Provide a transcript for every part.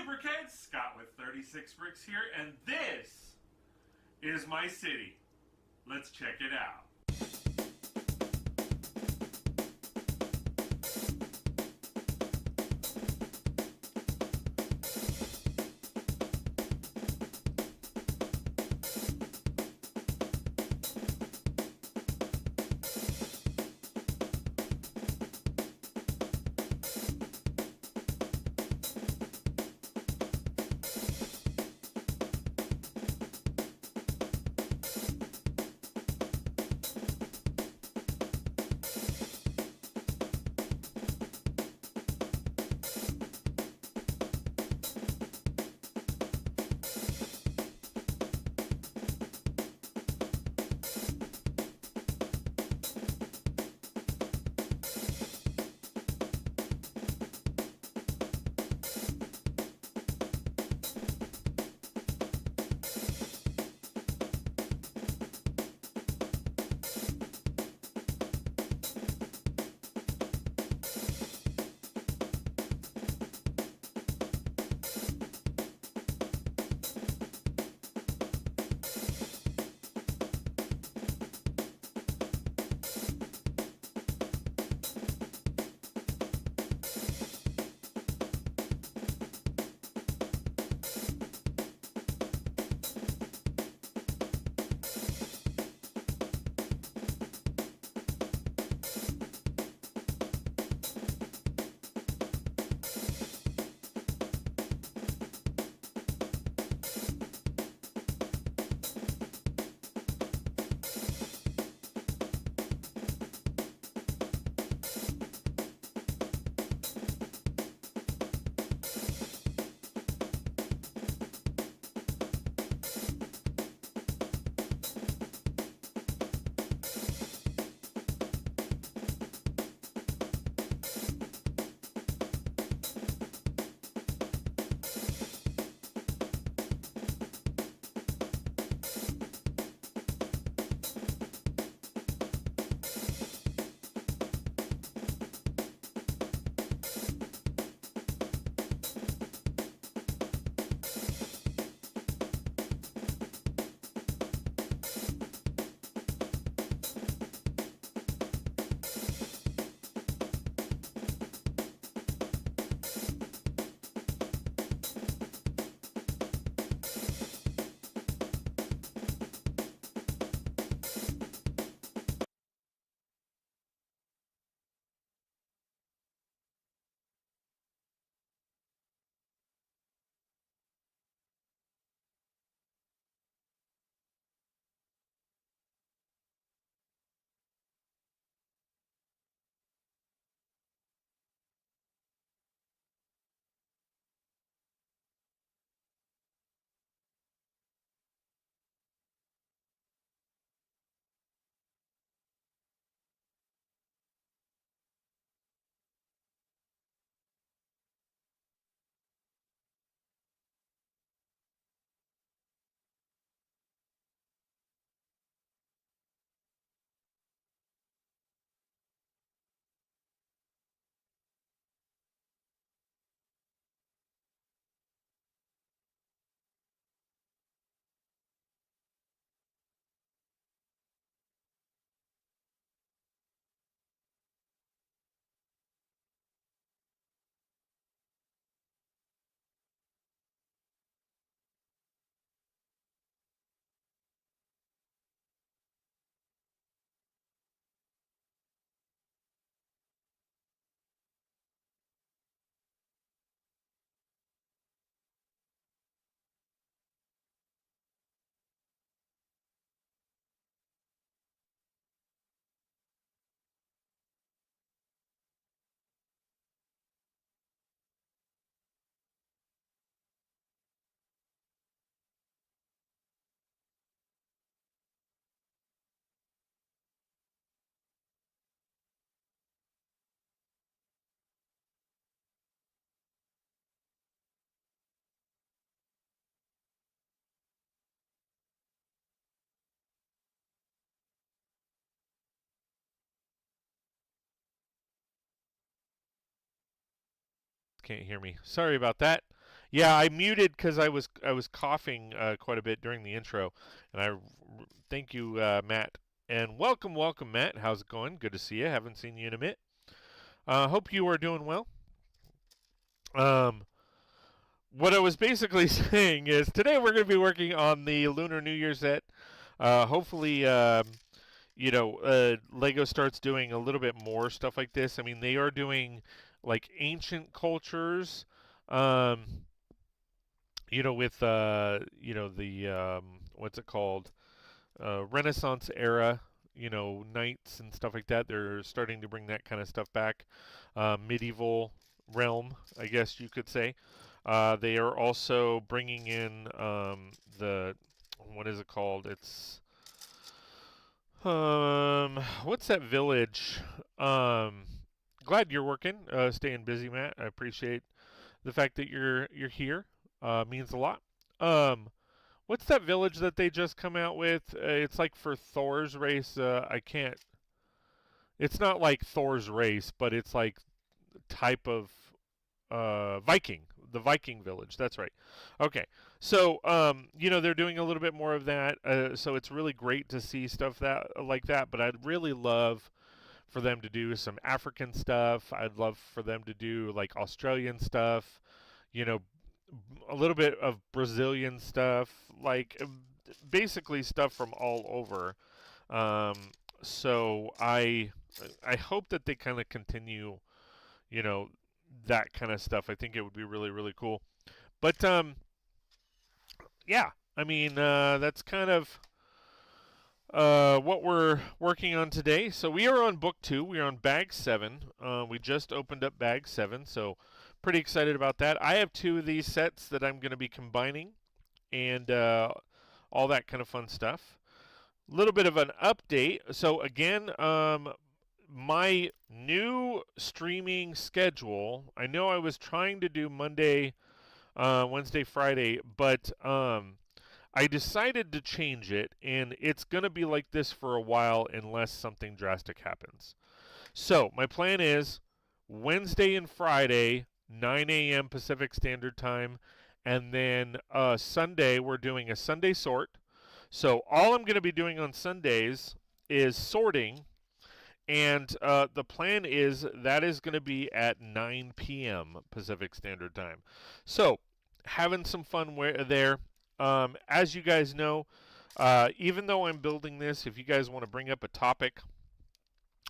Hey Brickheads, Scott with 36 Bricks here, and this is my city. Let's check it out. Can't hear me. Sorry about that. Yeah, I muted because I was coughing quite a bit during the intro, and thank you, Matt, and welcome, Matt. How's it going? Good to see you. Haven't seen you in a minute. Hope you are doing well. Um, what I was basically saying is today we're going to be working on the Lunar New Year set. Hopefully, Lego starts doing a little bit more stuff like this. I mean, they are doing like ancient cultures. Um, with the what's it called, Renaissance era, knights and stuff like that. They're starting to bring that kind of stuff back. Medieval realm, I guess you could say. They are also bringing in the what is it called? It's what's that village? Um, Glad you're working, staying busy, Matt. I appreciate the fact that you're here. Means a lot. Um, what's that village that they just come out with? It's like for Thor's race. I can't. It's not like Thor's race, but it's like type of Viking. The Viking village. That's right. Okay. So they're doing a little bit more of that. So it's really great to see stuff that like that. But I'd really love for them to do some African stuff. I'd love for them to do like Australian stuff. You know, a little bit of Brazilian stuff, like basically stuff from all over. Um, so I hope that they kind of continue, you know, that kind of stuff. I think it would be really really cool. But yeah, I mean that's kind of what we're working on today. So we are on book 2. We are on bag 7. We just opened up bag 7, so pretty excited about that. I have 2 of these sets that I'm going to be combining, and all that kind of fun stuff. A little bit of an update. So again, my new streaming schedule. I know I was trying to do Monday, Wednesday, Friday, but I decided to change it, and it's going to be like this for a while unless something drastic happens. So, my plan is Wednesday and Friday, 9 a.m. Pacific Standard Time, and then Sunday, we're doing a Sunday sort. So, all I'm going to be doing on Sundays is sorting, and the plan is that is going to be at 9 p.m. Pacific Standard Time. So, having some fun there. As you guys know, even though I'm building this, if you guys want to bring up a topic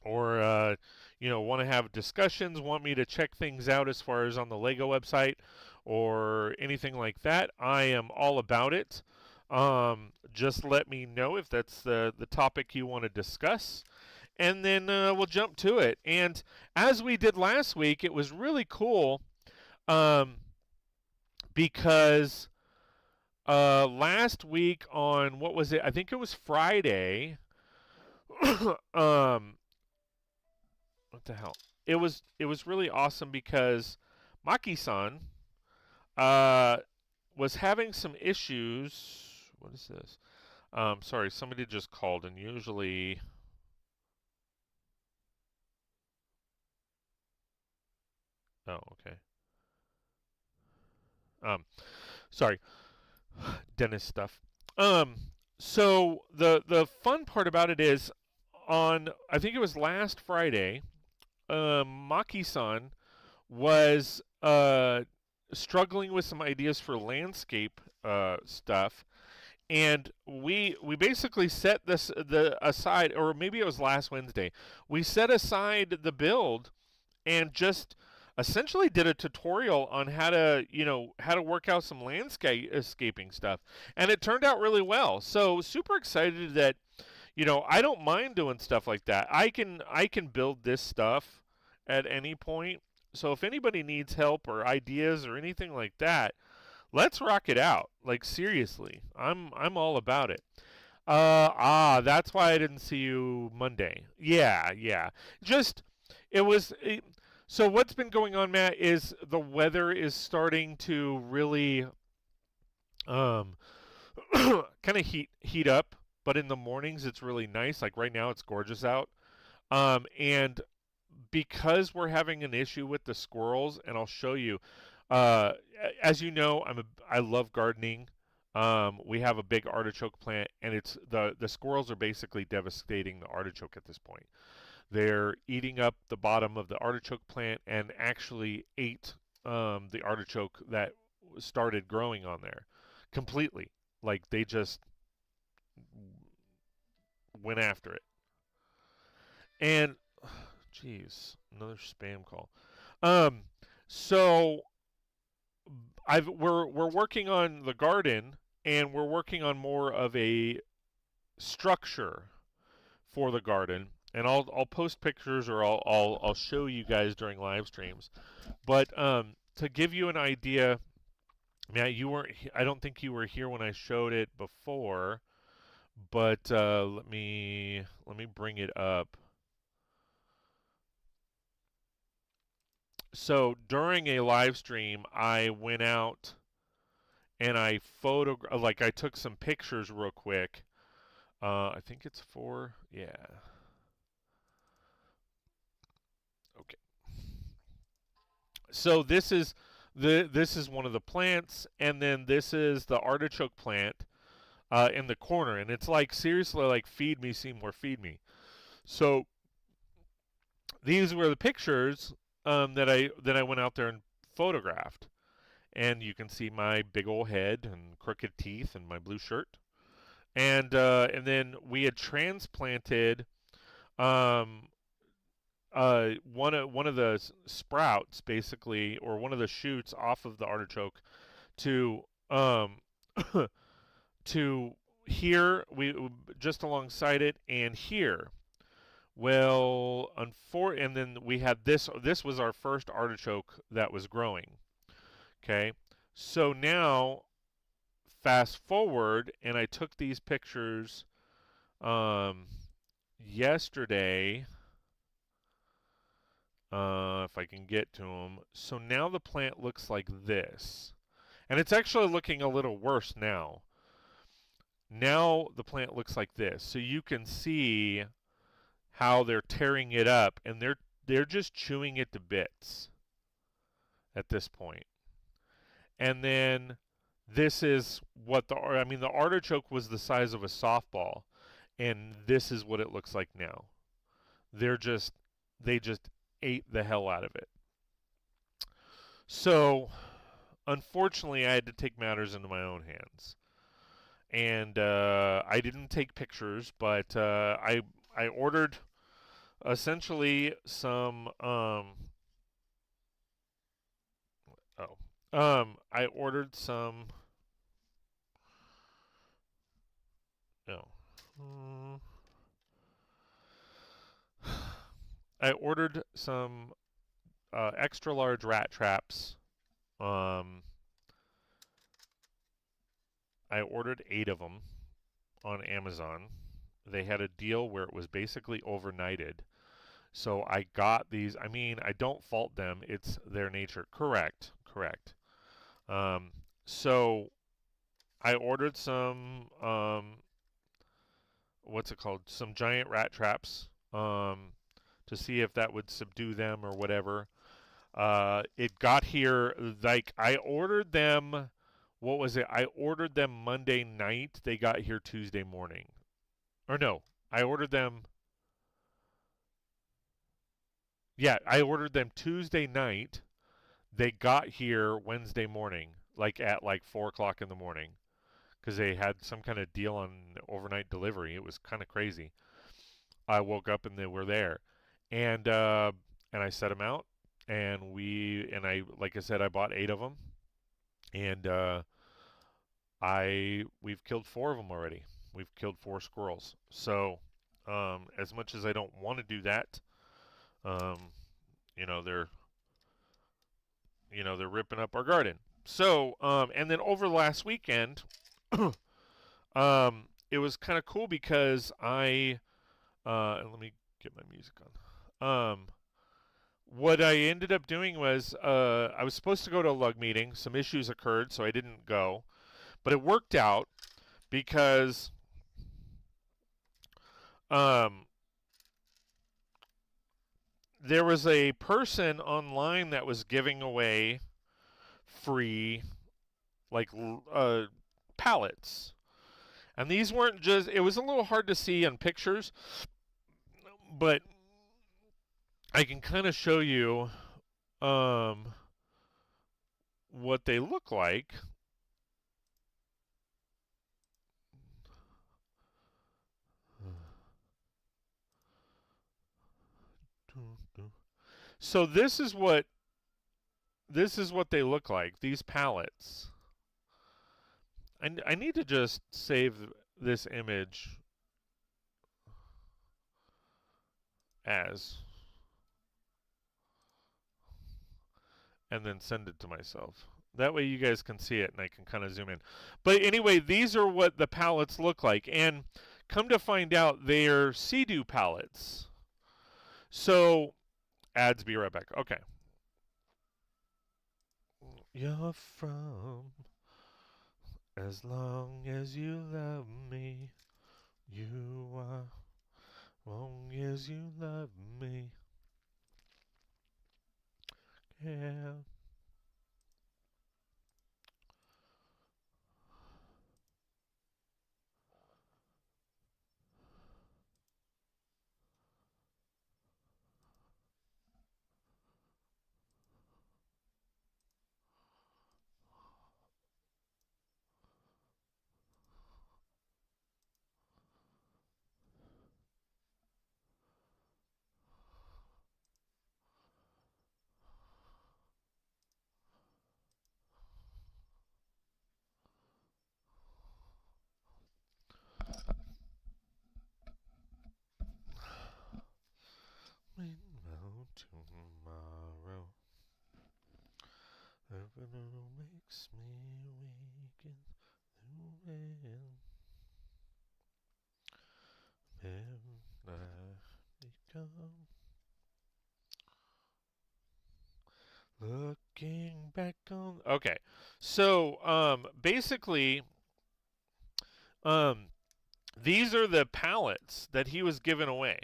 or want to have discussions, want me to check things out as far as on the Lego website or anything like that, I am all about it. Just let me know if that's the topic you want to discuss, and then we'll jump to it. And as we did last week, it was really cool um, because last week on what was it? I think it was Friday. What the hell? It was really awesome because Maki-san uh was having some issues. What is this? Sorry, somebody just called, and usually. Oh, okay. Sorry, dentist stuff. Um, so the fun part about it is on I think it was last Friday, Maki-san was struggling with some ideas for landscape stuff, and we basically set this the aside, or maybe it was last Wednesday. We set aside the build and just essentially did a tutorial on how to work out some landscaping stuff, and it turned out really well. So super excited that I don't mind doing stuff like that. I can build this stuff at any point. So if anybody needs help or ideas or anything like that, let's rock it out. Like seriously, I'm all about it. That's why I didn't see you Monday. Yeah, yeah. Just it was so what's been going on, Matt, is the weather is starting to really um kind of heat up, but in the mornings it's really nice. Like right now it's gorgeous out. And because we're having an issue with the squirrels, and I'll show you. uh, as you know, I love gardening. We have a big artichoke plant, and it's the squirrels are basically devastating the artichoke at this point. They're eating up the bottom of the artichoke plant and actually ate the artichoke that started growing on there completely. Like they just went after it. And jeez, another spam call. Um, so we're working on the garden, and we're working on more of a structure for the garden. And I'll post pictures, or I'll show you guys during live streams. But to give you an idea, Matt, you weren't. I don't think you were here when I showed it before. But let me bring it up. So during a live stream, I went out and I took some pictures real quick. I think it's four. Yeah. Okay. So this is one of the plants, and then this is the artichoke plant in the corner, and it's like seriously like feed me Seymour, feed me. So these were the pictures that I went out there and photographed, and you can see my big old head and crooked teeth and my blue shirt, and then we had transplanted um, one of the sprouts basically, or one of the shoots off of the artichoke to to here we just alongside it and here. Well, and then we had this. This was our first artichoke that was growing. Okay, so now fast forward, and I took these pictures um, yesterday. If I can get to them. So now the plant looks like this, and it's actually looking a little worse now. Now the plant looks like this, so you can see how they're tearing it up, and they're just chewing it to bits at this point. And then this is what the artichoke was the size of a softball, and this is what it looks like now. They just ate the hell out of it. So unfortunately, I had to take matters into my own hands, and I didn't take pictures, but I ordered essentially some I ordered some no. I ordered some extra large rat traps. Um, I ordered 8 of them on Amazon. They had a deal where it was basically overnighted. So I got these. I mean, I don't fault them. It's their nature. Correct. Correct. Um, so I ordered some what's it called? Some giant rat traps to see if that would subdue them or whatever. It got here like I ordered them. What was it? I ordered them Monday night. They got here Tuesday morning. Or no, I ordered them. Yeah, I ordered them Tuesday night. They got here Wednesday morning, like at like 4 o'clock in the morning, because they had some kind of deal on overnight delivery. It was kind of crazy. I woke up and they were there, and I set them out, and I like I said, I bought 8 of them, and we've killed 4 of them already. We've killed 4 squirrels. So as much as I don't want to do that, um, you know they're they're ripping up our garden. So and then over the last weekend, it was kind of cool because let me get my music on. What I ended up doing was I was supposed to go to a lug meeting. Some issues occurred, so I didn't go. But it worked out because there was a person online that was giving away free like pallets. And these weren't just, it was a little hard to see in pictures, but I can kind of show you what they look like. So this is what they look like, these pallets. I need to just save this image as, and then send it to myself. That way you guys can see it and I can kind of zoom in. But anyway, these are what the pallets look like. And come to find out, they're Sea-Doo pallets. So, ads, be right back. Okay. You're from as long as you love me. You are long as you love me. Yeah. Tomorrow, everything makes me weak and then I become looking back on. Okay, so basically, these are the pallets that he was giving away.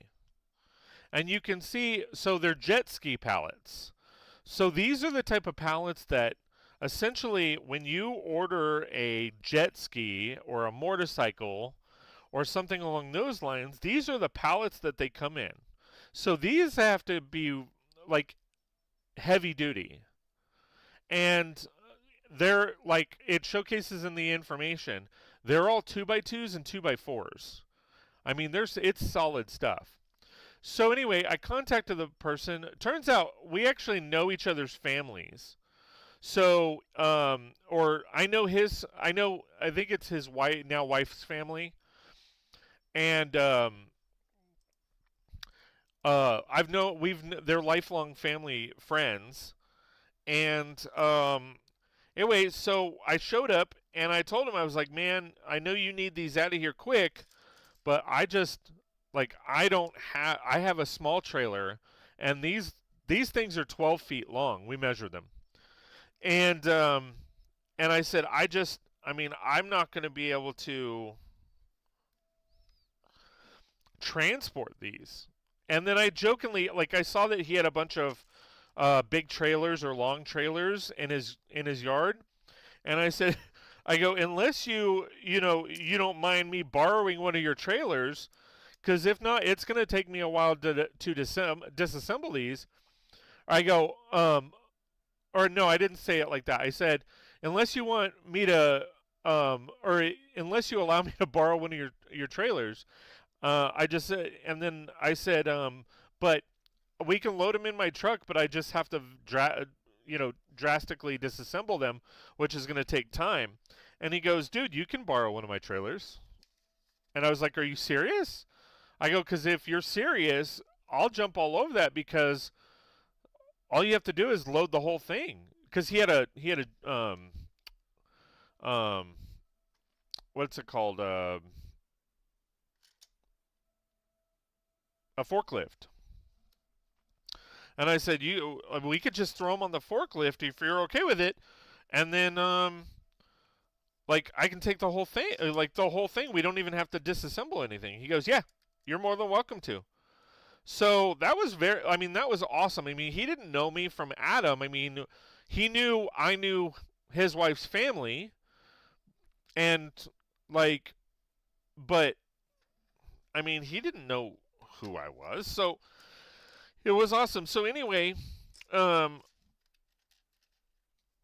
And you can see, so they're jet ski pallets. So these are the type of pallets that essentially when you order a jet ski or a motorcycle or something along those lines, these are the pallets that they come in. So these have to be like heavy duty. And they're like, it showcases in the information, they're all 2x2s and 2x4s. I mean, it's solid stuff. So anyway, I contacted the person. Turns out we actually know each other's families. So, or I think it's his wife, now wife's family, and they're lifelong family friends, and anyway, so I showed up and I told him, I was like, man, I know you need these out of here quick, but I have a small trailer, and these things are 12 feet long. We measured them, and I said, I'm not going to be able to transport these. And then I jokingly, like, I saw that he had a bunch of big trailers or long trailers in his yard, and I said, I go, unless you don't mind me borrowing one of your trailers. Because if not, it's going to take me a while to disassemble these. I go, or no, I didn't say it like that. I said, unless you want me to, or unless you allow me to borrow one of your trailers, I just said, and then I said, but we can load them in my truck, but I just have to, drastically disassemble them, which is going to take time. And he goes, dude, you can borrow one of my trailers. And I was like, are you serious? I go, because if you're serious, I'll jump all over that, because all you have to do is load the whole thing. Because he had a what's it called? A forklift. And I said, we could just throw them on the forklift if you're okay with it, and then like I can take the whole thing, We don't even have to disassemble anything. He goes, yeah, you're more than welcome to. So that was that was awesome. I mean, he didn't know me from Adam. I mean, he knew I knew his wife's family, and like, but I mean, he didn't know who I was, so it was awesome. So anyway, um,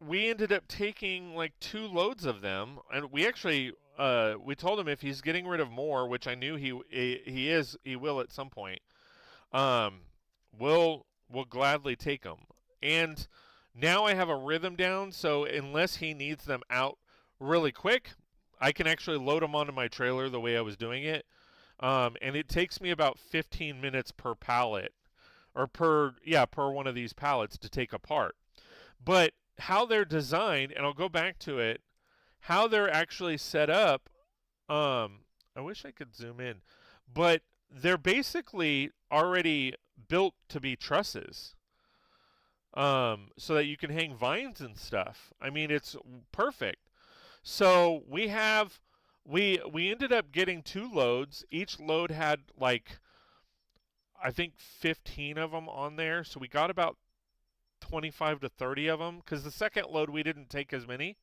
we ended up taking like 2 loads of them, and we actually we told him if he's getting rid of more, which I knew he will at some point. Um, we'll gladly take them. And now I have a rhythm down, so unless he needs them out really quick, I can actually load them onto my trailer the way I was doing it. And it takes me about 15 minutes per pallet, or per one of these pallets to take apart. But how they're designed, and I'll go back to it, how they're actually set up. I wish I could zoom in, but they're basically already built to be trusses, so that you can hang vines and stuff. I mean, it's perfect. So we ended up getting 2 loads. Each load had like I think 15 of them on there. So we got about 25 to 30 of them because the second load we didn't take as many.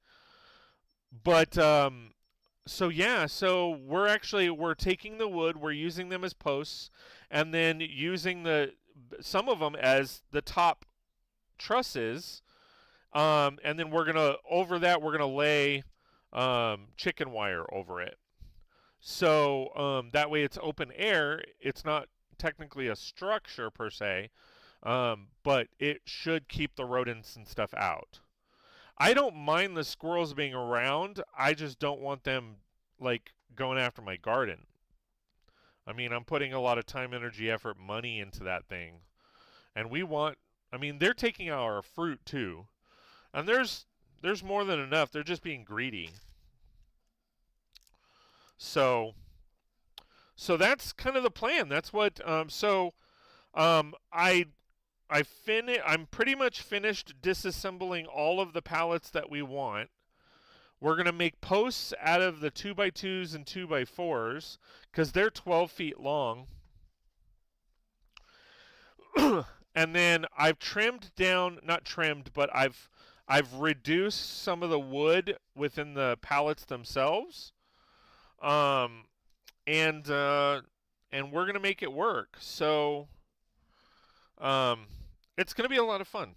But so yeah, so we're taking the wood, we're using them as posts, and then using some of them as the top trusses, and then we're gonna lay chicken wire over it. So that way it's open air. It's not technically a structure per se, but it should keep the rodents and stuff out. I don't mind the squirrels being around. I just don't want them like going after my garden. I mean, I'm putting a lot of time, energy, effort, money into that thing. And I mean, they're taking our fruit too. And there's more than enough. They're just being greedy. So that's kind of the plan. That's what um I I'm pretty much finished disassembling all of the pallets that we want. We're going to make posts out of the 2x2s and 2x4s because they're 12 feet long. And then I've trimmed down, not trimmed, but I've reduced some of the wood within the pallets themselves. Um, and we're going to make it work. So um, it's going to be a lot of fun.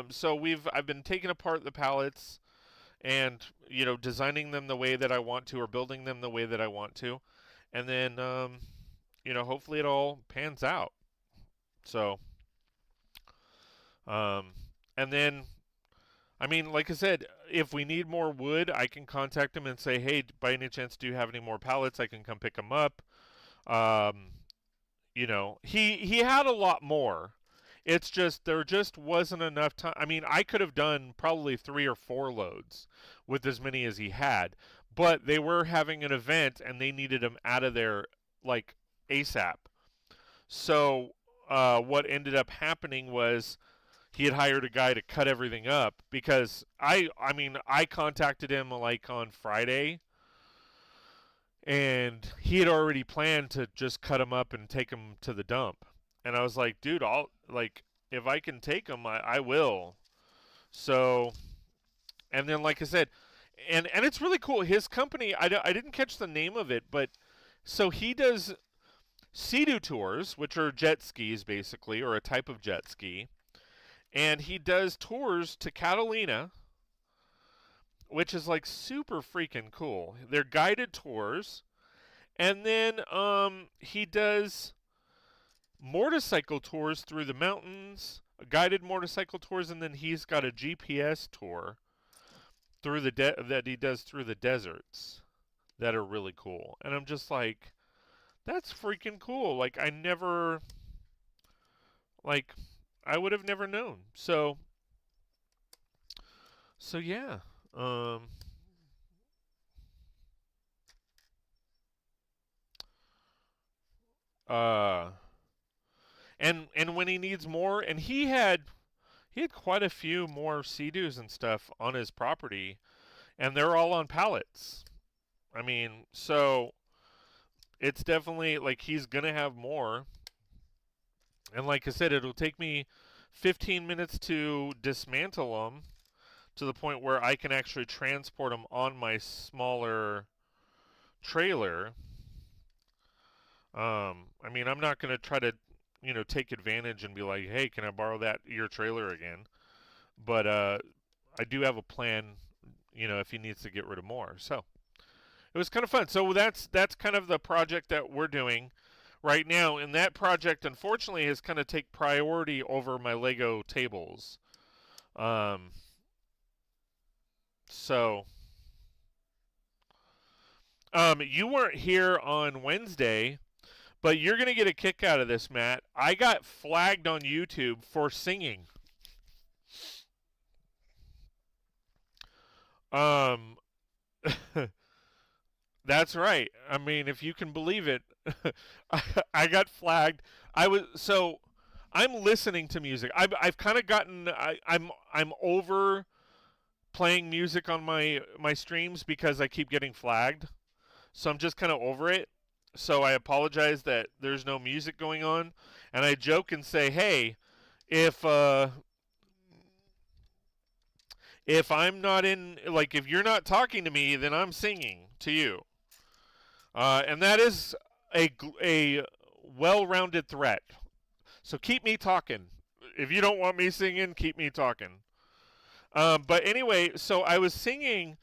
So I've been taking apart the pallets and designing them the way that I want to, or building them the way that I want to, and then hopefully it all pans out. So and then I mean, like I said, if we need more wood, I can contact him and say, hey, by any chance, do you have any more pallets? I can come pick them up. He had a lot more. It's just there just wasn't enough time. I mean, I could have done probably 3 or 4 loads with as many as he had, but they were having an event and they needed him out of there like ASAP. So what ended up happening was he had hired a guy to cut everything up because I contacted him like on Friday, and he had already planned to just cut him up and take him to the dump. And I was like, dude, if I can take him, I will. So, and then like I said, and it's really cool. His company, I didn't catch the name of it, but so he does Sea-Doo tours, which are jet skis basically, or a type of jet ski. And he does tours to Catalina, which is like super freaking cool. They're guided tours. And then he does motorcycle tours through the mountains, guided motorcycle tours, and then he's got a GPS tour through that he does through the deserts that are really cool. And I'm just like, that's freaking cool. Like I would have never known. So yeah. Uh and when he needs more, and he had quite a few more Sea-Doos and stuff on his property, and they're all on pallets. I mean, so it's definitely like he's gonna have more. And like I said, it'll take me 15 minutes to dismantle them, to the point where I can actually transport them on my smaller trailer. I mean, I'm not going to try to, take advantage and be like, hey, can I borrow your trailer again? But I do have a plan, if he needs to get rid of more. So it was kind of fun. So that's kind of the project that we're doing right now, and that project, unfortunately, has kind of take priority over my Lego tables. So you weren't here on Wednesday, but you're going to get a kick out of this, Matt. I got flagged on YouTube for singing. That's right. I mean, if you can believe it, I got flagged. I'm listening to music. I've kind of gotten I'm over playing music on my streams because I keep getting flagged. So I'm just kind of over it. So I apologize that there's no music going on, and I joke and say, "Hey, if I'm not if you're not talking to me, then I'm singing to you." And that is a well-rounded threat. So keep me talking. If you don't want me singing, keep me talking. But anyway, so I was singing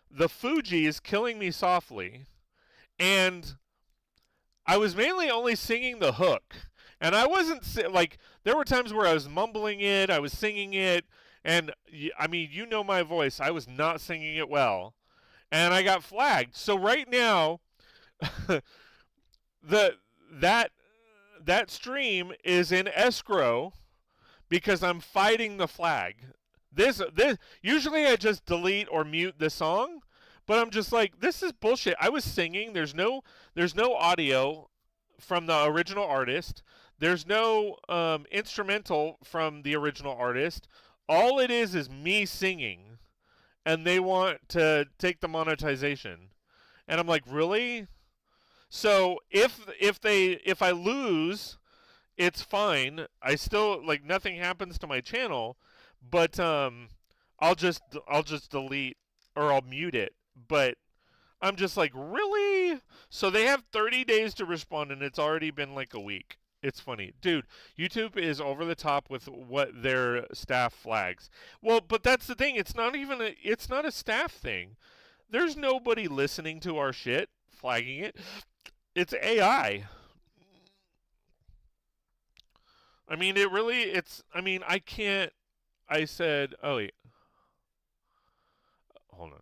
"The Fugees' Killing Me Softly," and I was mainly only singing the hook. And I wasn't, there were times where I was mumbling it, I was singing it, and, I mean, you know my voice. I was not singing it well. And I got flagged. So right now, that stream is in escrow because I'm fighting the flag. This usually I just delete or mute the song, but I'm just like, this is bullshit. I was singing. There's no audio from the original artist. There's no instrumental from the original artist. All it is me singing, and they want to take the monetization. And I'm like, really? So if I lose, it's fine. I still nothing happens to my channel, but I'll just delete or I'll mute it. But I'm just like, really? So they have 30 days to respond, and it's already been like a week. It's funny. Dude, YouTube is over the top with what their staff flags. Well, but that's the thing. It's not a staff thing. There's nobody listening to our shit flagging it. It's AI. I mean, I can't. I said, oh, wait. Hold on.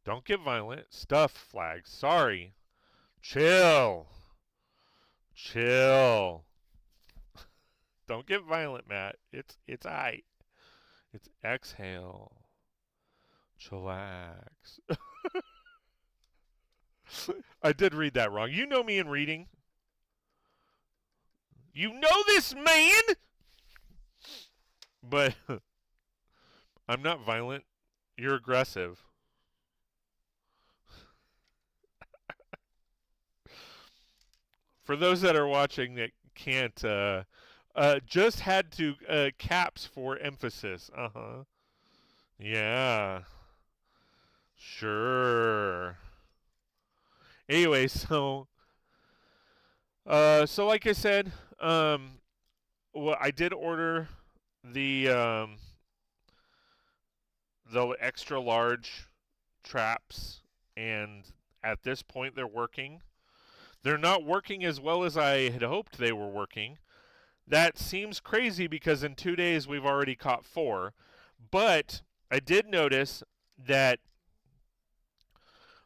Don't get violent. Stuff flags. Sorry. Chill. Don't get violent, Matt. It's I. It's exhale. Chillax. I did read that wrong. You know me in reading. You know this, man! But I'm not violent. You're aggressive. For those that are watching that can't, just had to caps for emphasis. Uh-huh. Yeah. Sure. Anyway, so like I said, well, I did order the extra large traps, and at this point they're working. They're not working as well as I had hoped they were working. That seems crazy because in 2 days we've already caught 4. But I did notice that,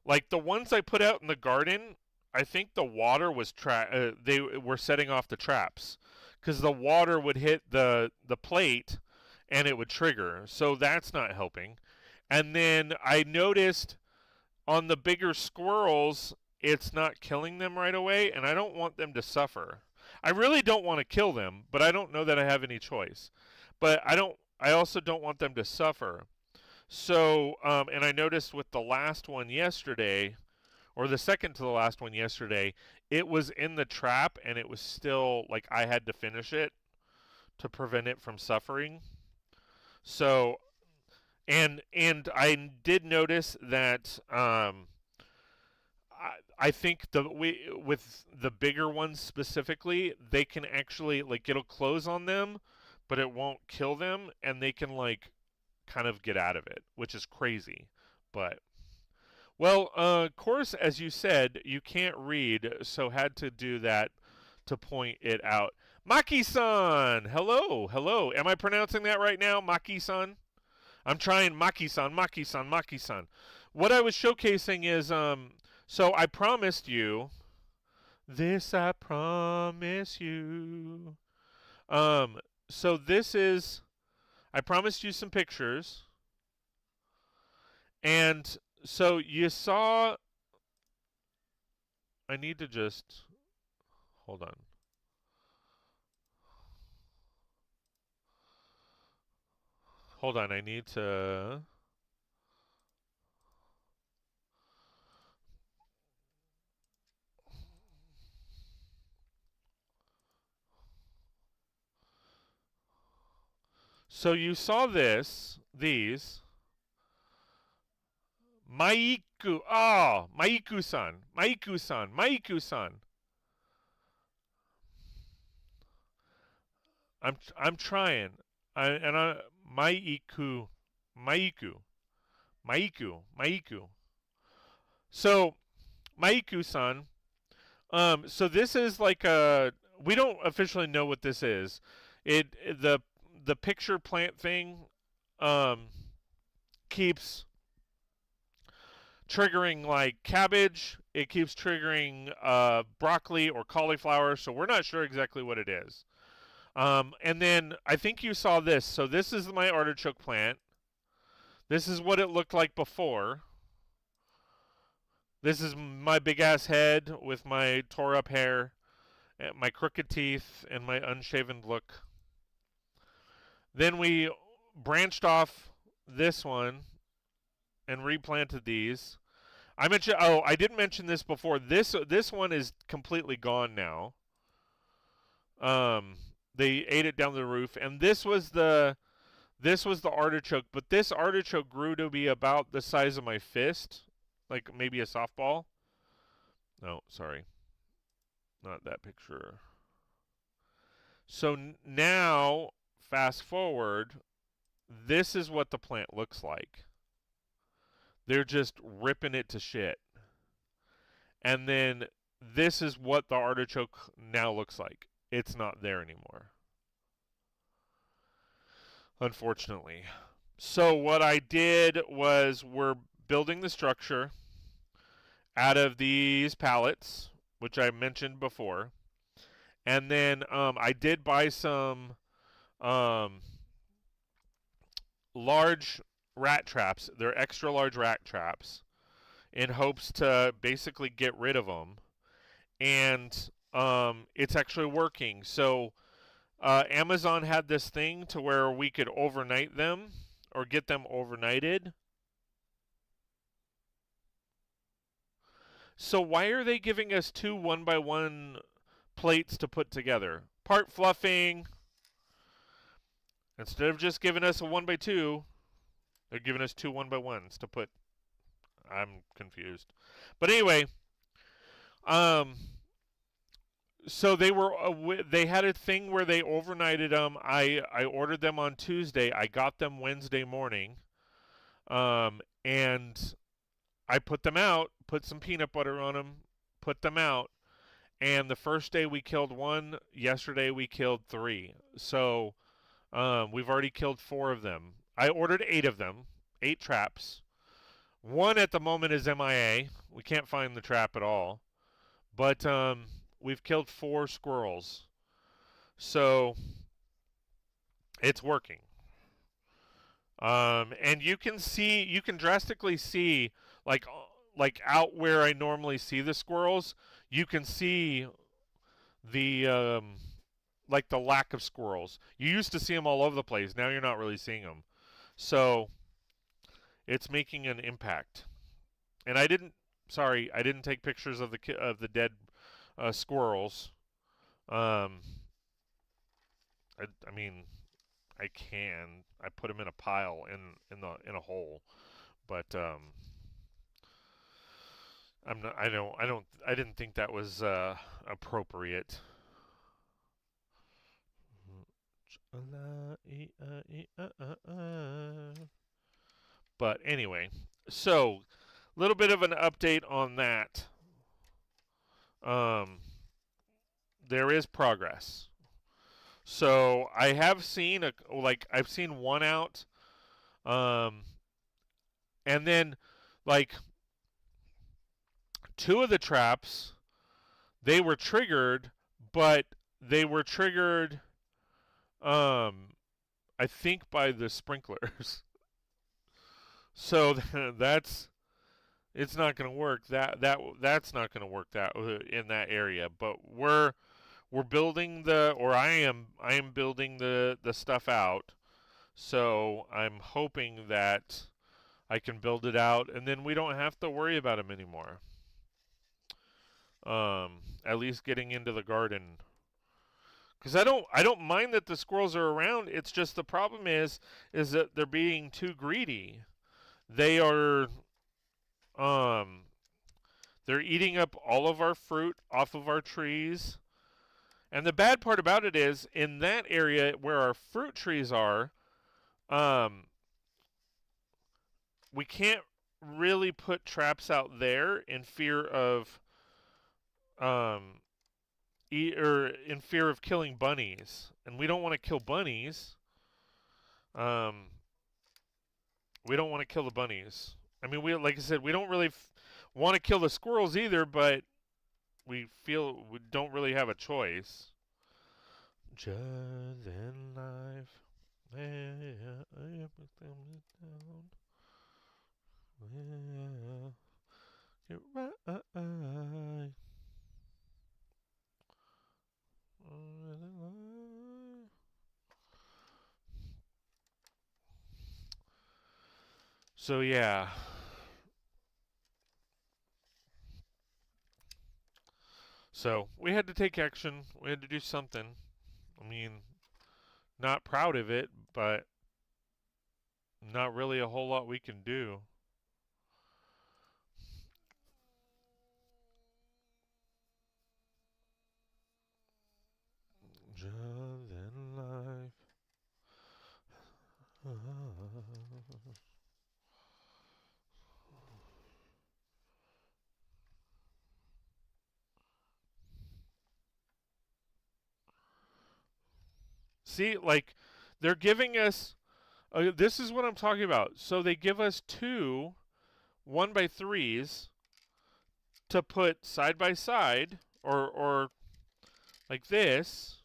like the ones I put out in the garden, I think the water was they were setting off the traps because the water would hit the plate and it would trigger. So that's not helping. And then I noticed on the bigger squirrels, it's not killing them right away, and I don't want them to suffer. I really don't want to kill them, but I don't know that I have any choice. But I also don't want them to suffer. So, and I noticed with the last one yesterday, or the second to the last one yesterday, it was in the trap, and it was still, I had to finish it to prevent it from suffering. So and I did notice that I think with the bigger ones specifically, they can actually like it'll close on them, but it won't kill them, and they can like kind of get out of it, which is crazy. But well, of course, as you said, you can't read, so had to do that to point it out. Maki-san, hello, hello. Am I pronouncing that right now, Maki-san? I'm trying Maki-san, Maki-san, Maki-san. What I was showcasing is so I promised you this. I promise you. Um, so this is I promised you some pictures, and so you saw. I need to just hold on. Hold on. I need to. So you saw these. Maiku. Oh, Maiku-san. Maiku-san. Maiku-san. I'm trying. Maiku. Maiku. Maiku. Maiku. So, Maiku-san. So this is like a. We don't officially know what this is. The picture plant thing, um, keeps triggering like cabbage. It keeps triggering broccoli or cauliflower. So we're not sure exactly what it is. And then I think you saw this. So this is my artichoke plant. This is what it looked like before. This is my big ass head with my tore up hair, and my crooked teeth, and my unshaven look. Then we branched off this one and replanted these. I mentioned. Oh, I didn't mention this before. This one is completely gone now. Um, they ate it down the roof, and this was the artichoke. But this artichoke grew to be about the size of my fist, like maybe a softball. No, sorry, not that picture. So now, fast forward, this is what the plant looks like. They're just ripping it to shit. And then this is what the artichoke now looks like. It's not there anymore, unfortunately. So what I did was we're building the structure out of these pallets, which I mentioned before. And then I did buy some um, large rat traps. They're extra large rat traps in hopes to basically get rid of them. And it's actually working. So Amazon had this thing to where we could overnight them or get them overnighted. So why are they giving us two 1x1 plates to put together? Part fluffing. Instead of just giving us a 1x2, they're giving us two 1x1s to put. I'm confused. But anyway, so they had a thing where they overnighted them. I ordered them on Tuesday. I got them Wednesday morning. And I put them out, put some peanut butter on them, put them out. And the first day we killed one. Yesterday we killed three. So we've already killed four of them. I ordered 8 of them, 8 traps. One at the moment is MIA. We can't find the trap at all. But we've killed 4 squirrels. So it's working. And you can drastically see, like out where I normally see the squirrels, you can see the like the lack of squirrels. You used to see them all over the place. Now you're not really seeing them. So it's making an impact. And I didn't take pictures of the dead squirrels. I mean, I can. I put them in a pile in a hole, but I'm not. I don't. I don't. I didn't think that was appropriate. But anyway, so a little bit of an update on that. Um, there is progress. So I have seen I've seen one out, um, and then like two of the traps they were triggered, but they were triggered, I think by the sprinklers. So that's it's not going to work. That's not going to work that in that area. But we're building I am building the stuff out. So I'm hoping that I can build it out, and then we don't have to worry about them anymore. At least getting into the garden, because I don't mind that the squirrels are around. It's just the problem is that they're being too greedy. They are um they're eating up all of our fruit off of our trees. And the bad part about it is in that area where our fruit trees are, um we can't really put traps out there in fear of um or in fear of killing bunnies, and we don't want to kill bunnies. Um, we don't want to kill the bunnies. I mean, like I said, we don't really want to kill the squirrels either, but we feel we don't really have a choice. Just in life, everything is down. You're right. So yeah. So we had to take action. We had to do something. I mean, not proud of it, but not really a whole lot we can do. Just in life. See, like, they're giving us. This is what I'm talking about. So they give us two 1x3s to put side by side, or like this.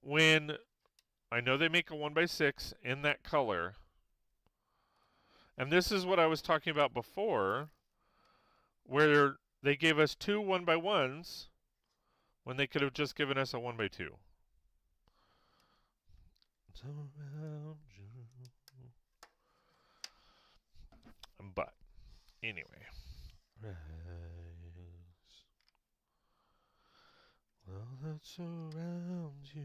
When I know they make a 1x6 in that color, and this is what I was talking about before, where they gave us two 1x1s when they could have just given us a 1x2. But anyway, rise. Well, that surrounds you.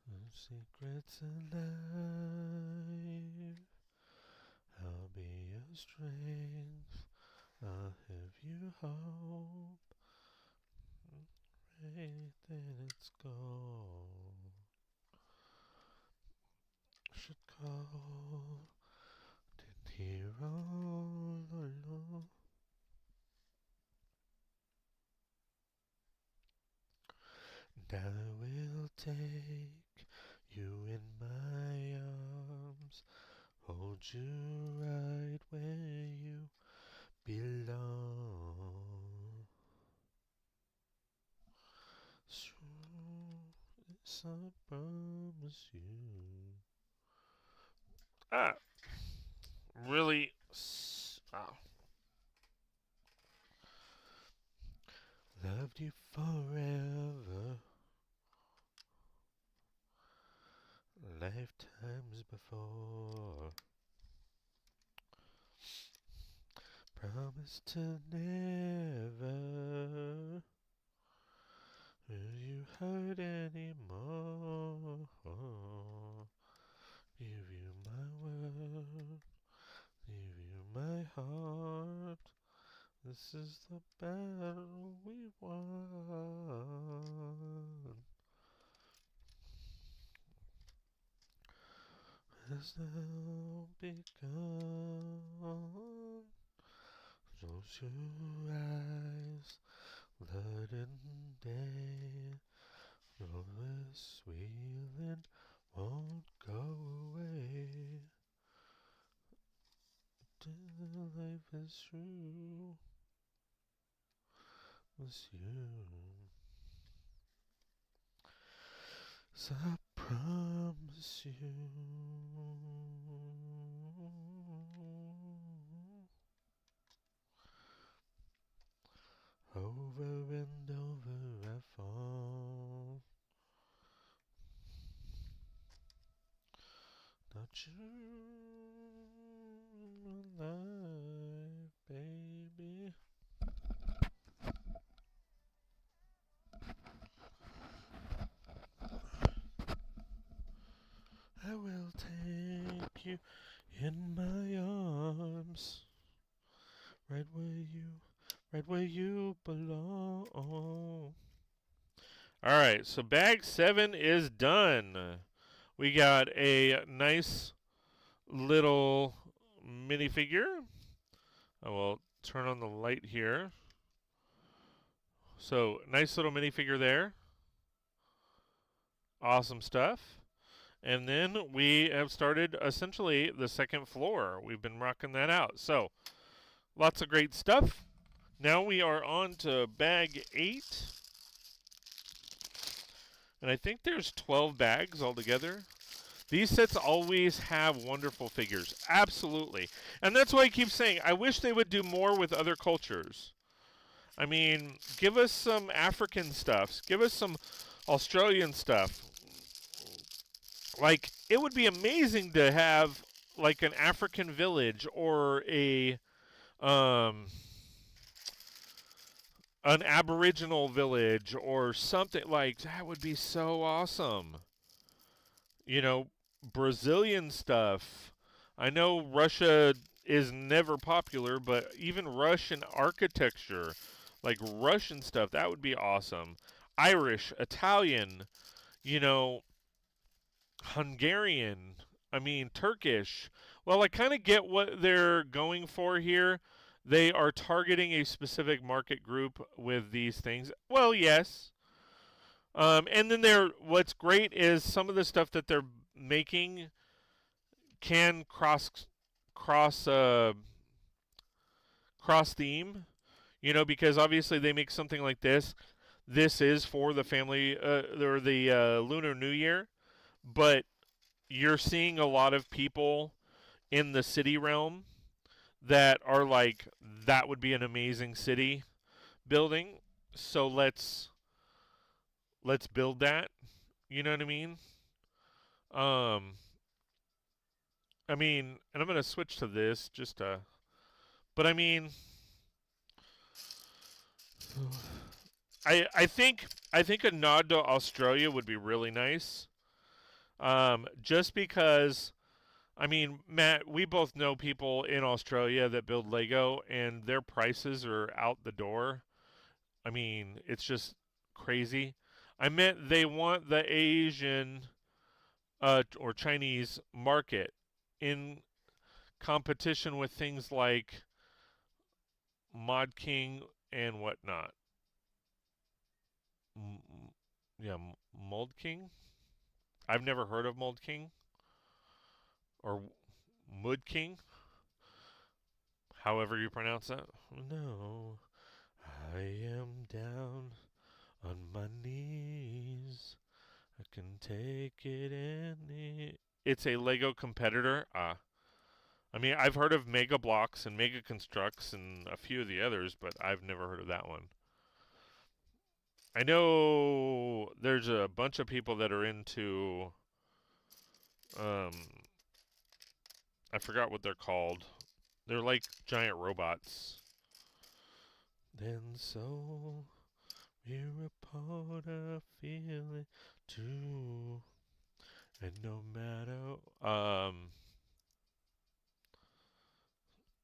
The secrets alive. I'll be your strength. I'll have you hope. Right, then it's gone. Should call. Didn't hear all along. And I will take you in my arms, hold you right where you belong. So this I promise you. Ah, really? Oh. Loved you forever, lifetimes before. Promise to never hurt you hurt anymore. Give you my word, give you my heart. This is the battle we won. Has now begun. Close your eyes, blood and day. All this feeling won't go away. Till life is through with you. So I promise you. Over and over I fall. Not you alive, baby. I will take you in my arms, right where you belong. Alright, so bag 7 is done. We got a nice little minifigure. I will turn on the light here. So, nice little minifigure there. Awesome stuff. And then we have started essentially the second floor. We've been rocking that out. So, lots of great stuff. Now we are on to bag 8. And I think there's 12 bags altogether. These sets always have wonderful figures. Absolutely. And that's why I keep saying, I wish they would do more with other cultures. I mean, give us some African stuff. Give us some Australian stuff. Like, it would be amazing to have, like, an African village or an Aboriginal village or something. Like, that would be so awesome. You know, Brazilian stuff. I know Russia is never popular, but even Russian architecture, like Russian stuff, that would be awesome. Irish, Italian, you know, Hungarian, I mean, Turkish. Well, I kind of get what they're going for here. They are targeting a specific market group with these things. Well, yes. And then what's great is some of the stuff that they're making can cross theme, you know, because obviously they make something like this. This is for the family or the Lunar New Year, but you're seeing a lot of people in the city realm that are like, that would be an amazing city building. So let's build that. You know what I mean? Um, I mean, and I'm gonna switch to this just to, but I mean, I think a nod to Australia would be really nice. Just because, I mean, Matt, we both know people in Australia that build Lego, and their prices are out the door. I mean, it's just crazy. I meant they want the Asian or Chinese market in competition with things like Mod King and whatnot. Yeah, Mold King. I've never heard of Mold King or Mud King, however you pronounce that. No, I am down on my knees. I can take it any. It's a Lego competitor. I mean, I've heard of Mega Blocks and Mega Constructs and a few of the others, but I've never heard of that one. I know there's a bunch of people that are into, I forgot what they're called. They're like giant robots. Then so We're a part of feeling too. And no matter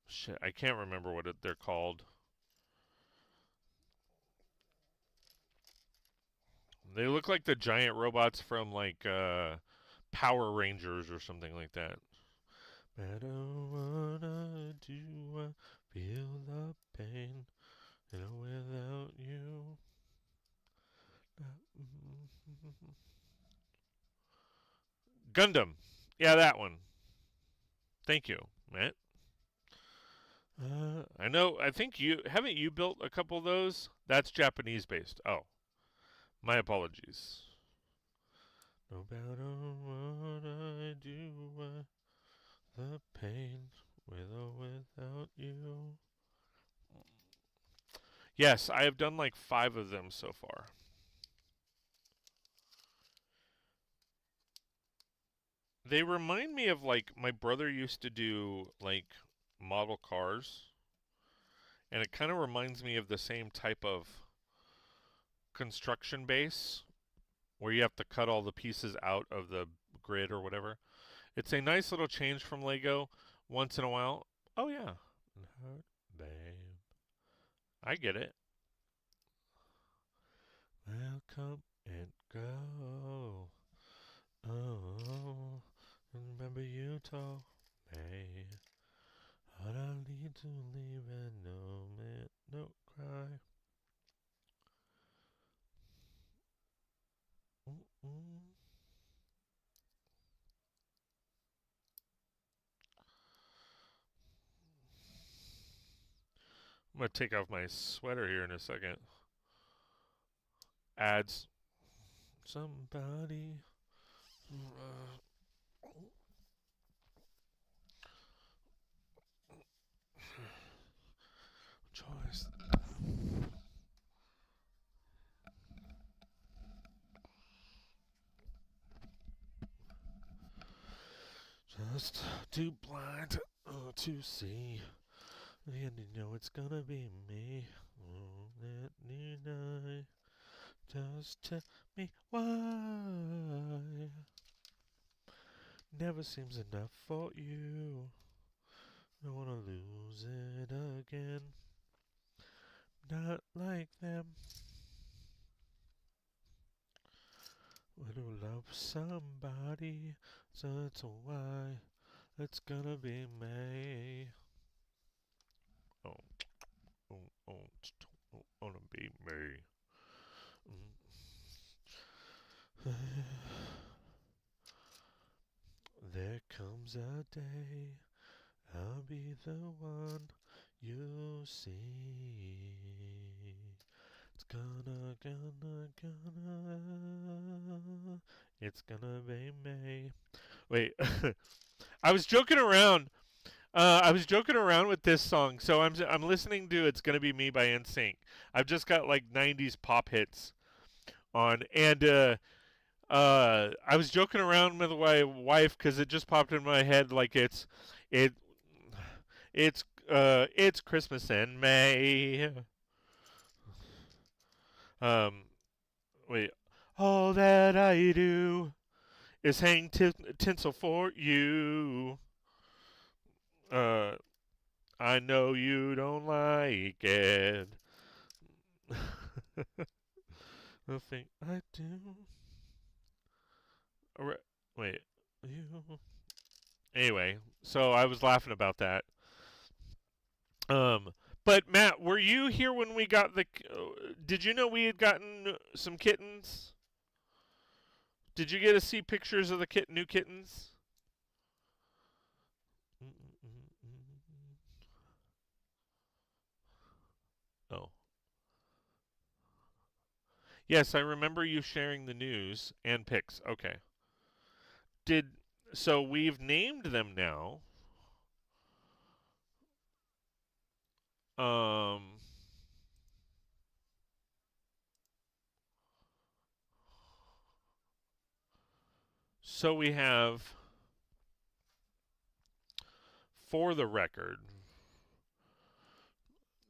shit, I can't remember what they're called. They look like the giant robots from like Power Rangers or something like that. Matter what I do, I feel the pain. Without you. Gundam. Yeah, that one. Thank you, Matt. I know. I think you haven't you built a couple of those. That's Japanese based. Oh, my apologies. No matter what I do, the pain with or without you. Yes, I have done like 5 of them so far. They remind me of like my brother used to do like model cars, and it kind of reminds me of the same type of construction base where you have to cut all the pieces out of the grid or whatever. It's a nice little change from Lego once in a while. Oh yeah. Babe. I get it. Welcome and go. Oh, remember you told me I don't need to leave and no man, no cry. Mm-mm. I'm gonna take off my sweater here in a second. Ads. Somebody. Choice. Just too blind to see. And you know it's gonna be me. Oh, let me know. Just tell me why. Never seems enough for you. I wanna lose it again. Not like them. When you love somebody, so that's why it's gonna be me. Oh, oh, oh, oh, wanna be me. There comes a day, I'll be the one you see. It's gonna, it's gonna be me. Wait, I was joking around. I was joking around with this song, so I'm listening to "It's Gonna Be Me" by NSYNC. I've just got like '90s pop hits on, and I was joking around with my wife because it just popped in my head like it it's Christmas in May. Um, wait, all that I do is hang tinsel for you. Uh, I know you don't like it. The thing I do. Wait, you. Anyway, so I was laughing about that. Um, but Matt, were you here when we got the? Did you know we had gotten some kittens? Did you get to see pictures of the new kittens? Oh, yes, I remember you sharing the news and pics. Okay. Did so? We've named them now. Um, so we have, for the record,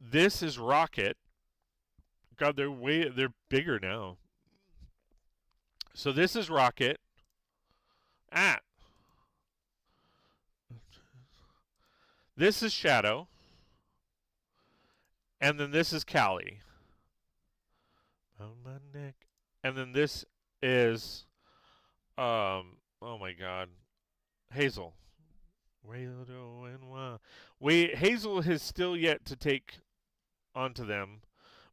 this is Rocket, God, they're bigger now. So this is Rocket. Ah, this is Shadow, and then this is Callie. On my neck, and then this is oh my God, Hazel. Hazel has still yet to take onto them,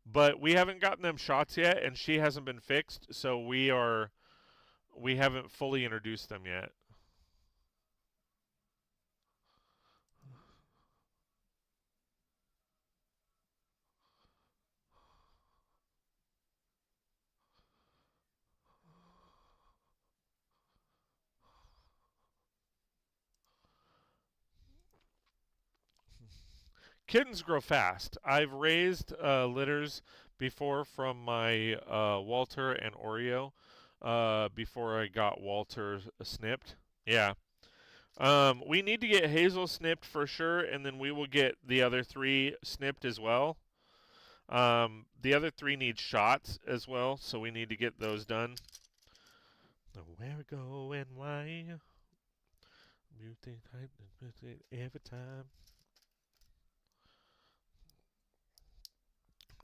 but we haven't gotten them shots yet, and she hasn't been fixed, so we haven't fully introduced them yet. Kittens grow fast. I've raised litters before from my Walter and Oreo before I got Walter snipped. Yeah. We need to get Hazel snipped for sure, and then we will get the other three snipped as well. The other three need shots as well, so we need to get those done. Where go and why? Mutate every time.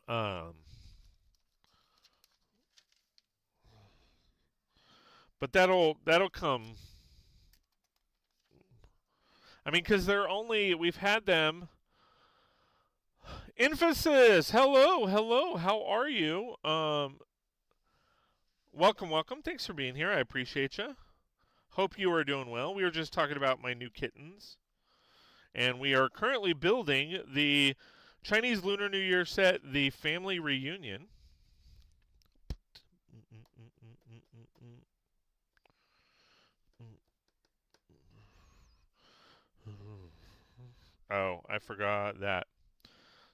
Um, but that'll come. I mean, because we've had them. Emphasis. Hello, hello. How are you? Welcome, welcome. Thanks for being here. I appreciate you. Hope you are doing well. We were just talking about my new kittens, and we are currently building the Chinese Lunar New Year set, the Family Reunion. Oh, I forgot that.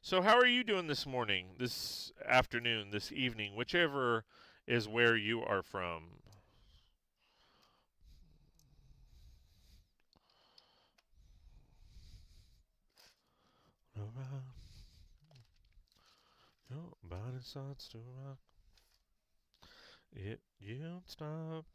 So, how are you doing this morning, this afternoon, this evening, whichever is where you are from? Your body starts to rock. You don't stop.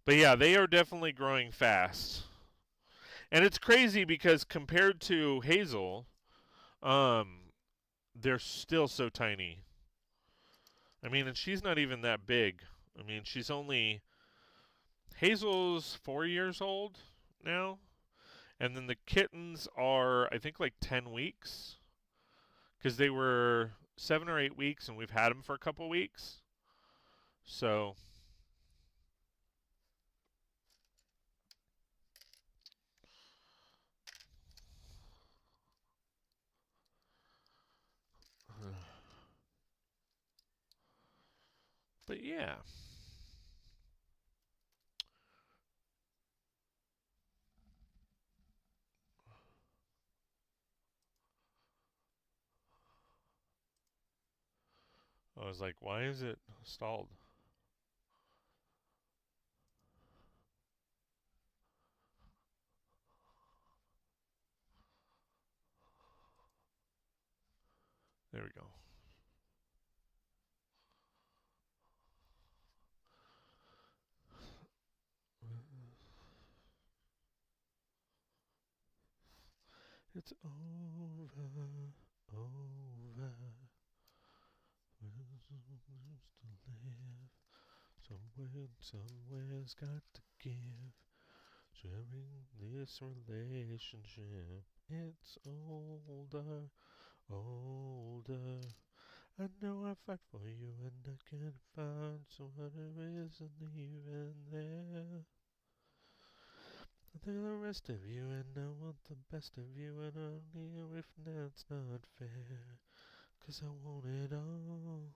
But yeah, they are definitely growing fast. And it's crazy because compared to Hazel, um, they're still so tiny. I mean, and she's not even that big. I mean, she's only Hazel's 4 years old now, and then the kittens are I think like 10 weeks because they were 7 or 8 weeks, and we've had them for a couple weeks. So, but yeah. I was like, why is it stalled? There we go. It's over, over. We used to live. Somewhere's got to give. Sharing this relationship. It's older, older. I know I fight for you and I can't find someone who isn't even there. I think the rest of you and I want the best of you and only if that's not fair. 'Cause I want it all.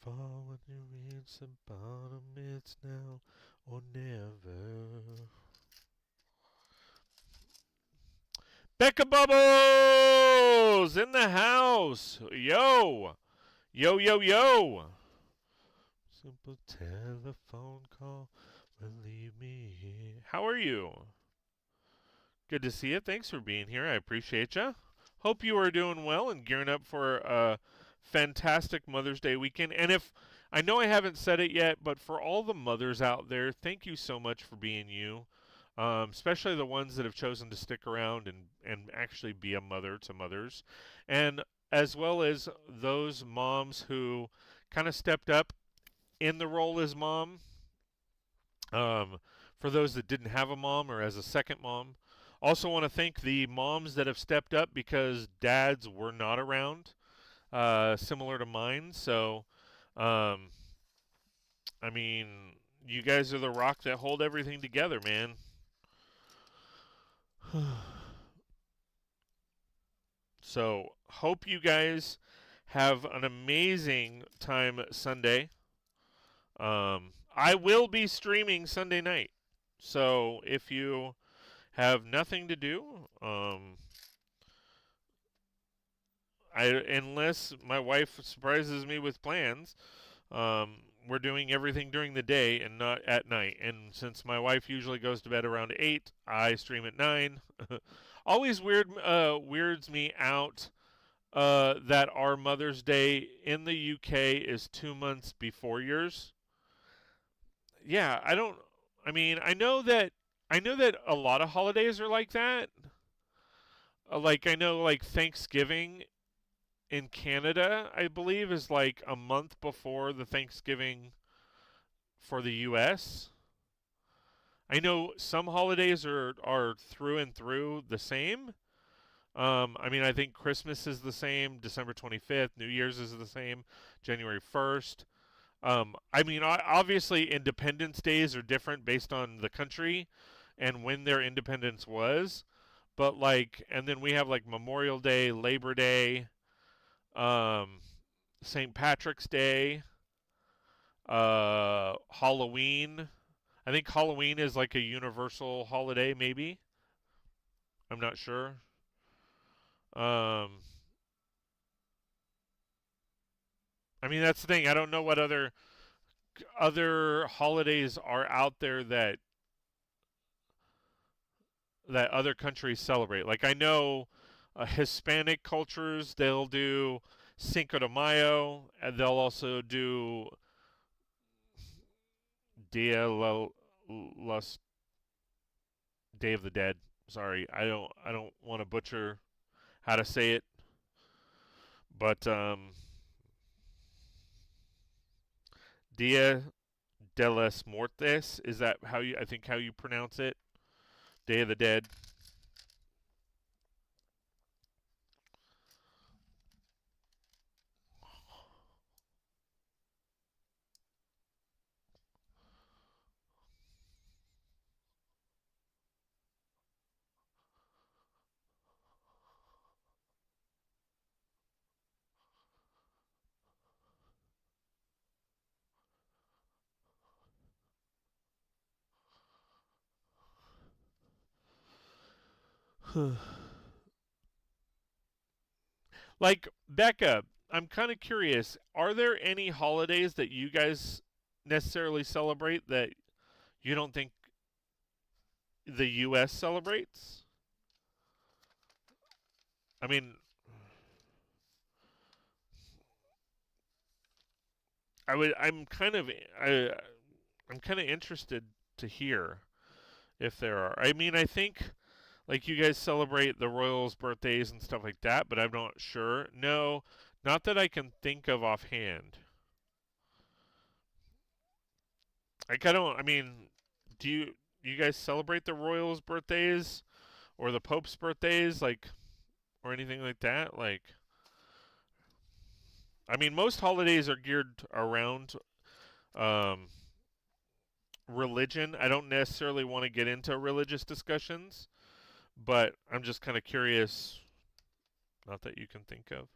Fall when you reach the bottom, it's now or never. Becca Bubbles in the house. Yo. Yo, yo, yo. Simple telephone call will leave me here. How are you? Good to see you. Thanks for being here. I appreciate you. Hope you are doing well and gearing up for a fantastic Mother's Day weekend. And if I know I haven't said it yet, but for all the mothers out there, thank you so much for being you. Especially the ones that have chosen to stick around and actually be a mother to mothers. And as well as those moms who kind of stepped up in the role as mom. For those that didn't have a mom or as a second mom. Also want to thank the moms that have stepped up because dads were not around, similar to mine. So, um, I mean, you guys are the rock that hold everything together, man. So, hope you guys have an amazing time Sunday. I will be streaming Sunday night. So, if you have nothing to do, unless my wife surprises me with plans, we're doing everything during the day and not at night. And since my wife usually goes to bed around 8, I stream at 9. Always weirds me out that our Mother's Day in the UK is 2 months before yours. Yeah, I don't. I mean, I know that a lot of holidays are like that. Like I know, like Thanksgiving in Canada, I believe, is like a month before the Thanksgiving for the U.S. I know some holidays are through and through the same. I mean, I think Christmas is the same, December 25th. New Year's is the same, January 1st. I mean, obviously, Independence Days are different based on the country and when their independence was. But like, and then we have like Memorial Day, Labor Day, um, St. Patrick's Day, Halloween. I think Halloween is like a universal holiday, maybe. I'm not sure. Um, I mean, that's the thing. I don't know what other holidays are out there that other countries celebrate. Like I know Hispanic cultures, they'll do Cinco de Mayo, and they'll also do Dia los Day of the Dead. Sorry, I don't want to butcher how to say it, but Dia de los Muertes, is that how you pronounce it? Day of the Dead. Like Becca, I'm kind of curious. Are there any holidays that you guys necessarily celebrate that you don't think the U.S. celebrates? I mean, I would. I'm kind of interested to hear if there are. I mean, I think like you guys celebrate the royals' birthdays and stuff like that, but I'm not sure. No, not that I can think of offhand. Like I don't. I mean, do you guys celebrate the royals' birthdays or the pope's birthdays, like or anything like that? Like, I mean, most holidays are geared around um, religion. I don't necessarily want to get into religious discussions, but I'm just kind of curious. Not that you can think of.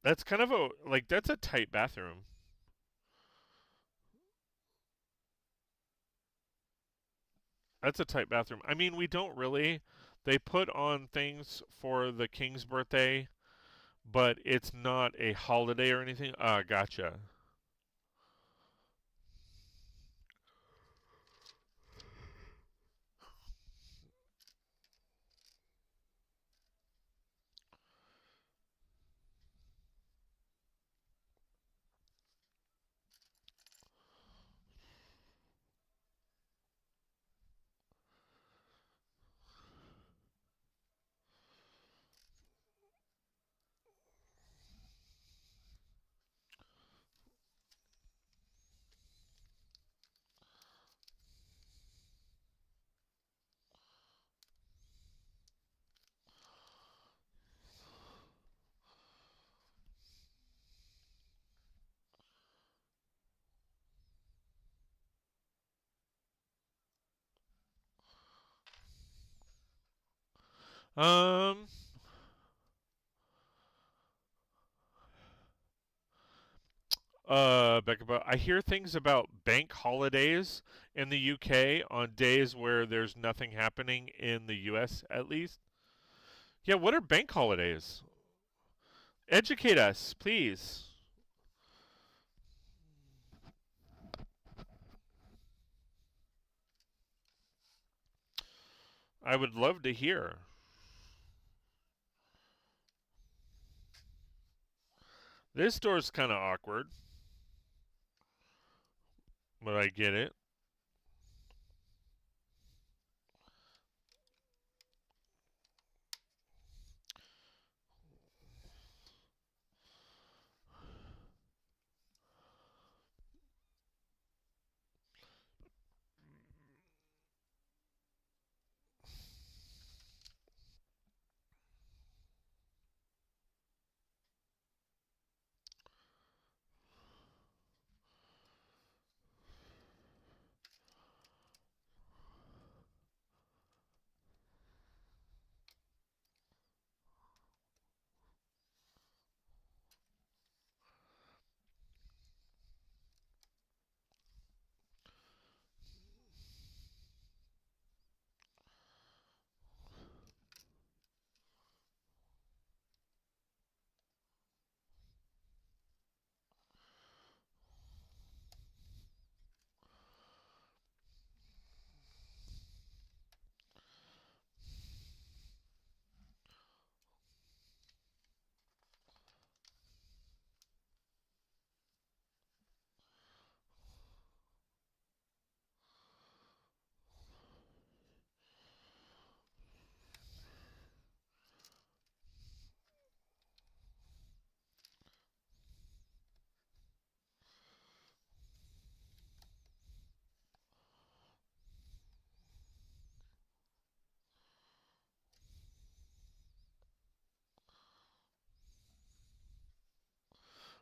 That's kind of a like that's a tight bathroom. That's a tight bathroom. I mean, we don't really. They put on things for the king's birthday, but it's not a holiday or anything. Gotcha. Um, Becca, I hear things about bank holidays in the UK on days where there's nothing happening in the US at least. Yeah, what are bank holidays? Educate us, please. I would love to hear. This door's kind of awkward, but I get it.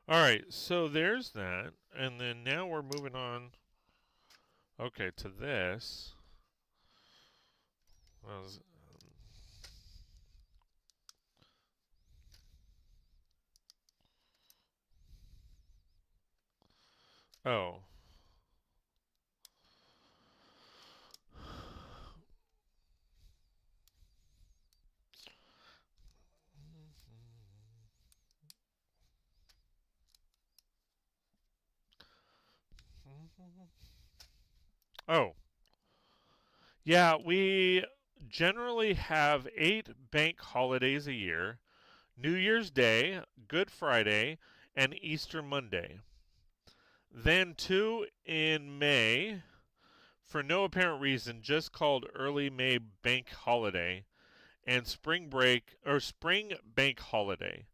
All right, so there's that, and then now we're moving on. Okay, to this. Was, oh. Oh. Yeah, we generally have 8 bank holidays a year: New Year's Day, Good Friday, and Easter Monday. Then 2 in May, for no apparent reason, just called Early May Bank Holiday, and Spring Break or Spring Bank Holiday.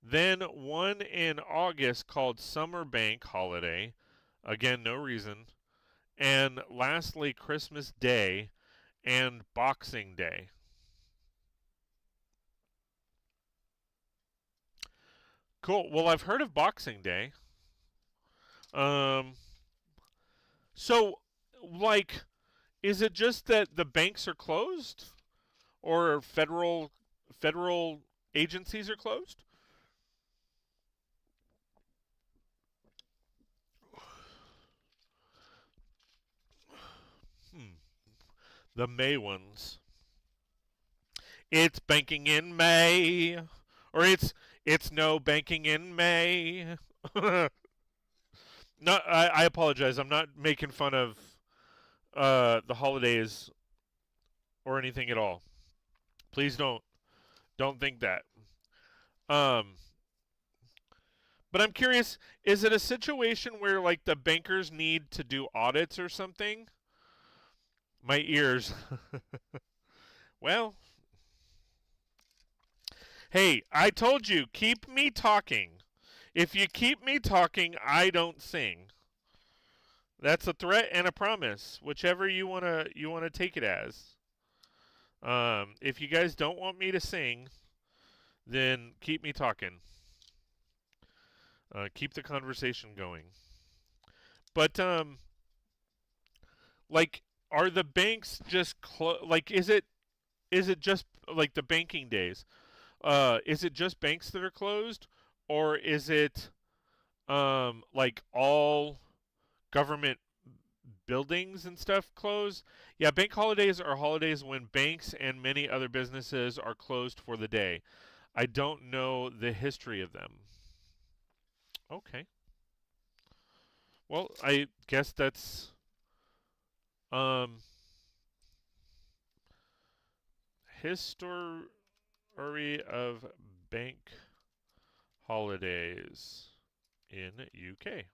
Then 1 in August called Summer Bank Holiday, again, no reason. And lastly, Christmas Day and Boxing Day. Cool. Well, I've heard of Boxing Day. Um, so, like, is it just that the banks are closed, or federal agencies are closed? Hmm. The May ones. It's banking in May, or it's no banking in May. No, I apologize. I'm not making fun of the holidays or anything at all. Please don't think that. Um, but I'm curious, is it a situation where like the bankers need to do audits or something? My ears. Well, hey, I told you, keep me talking. If you keep me talking, I don't sing. That's a threat and a promise, whichever you wanna take it as. If you guys don't want me to sing, then keep me talking. Keep the conversation going. But like, are the banks just like is it just like the banking days? Is it just banks that are closed, or is it like all government buildings and stuff closed? Yeah, bank holidays are holidays when banks and many other businesses are closed for the day. I don't know the history of them. Okay. Well, I guess that's um history of bank holidays in UK.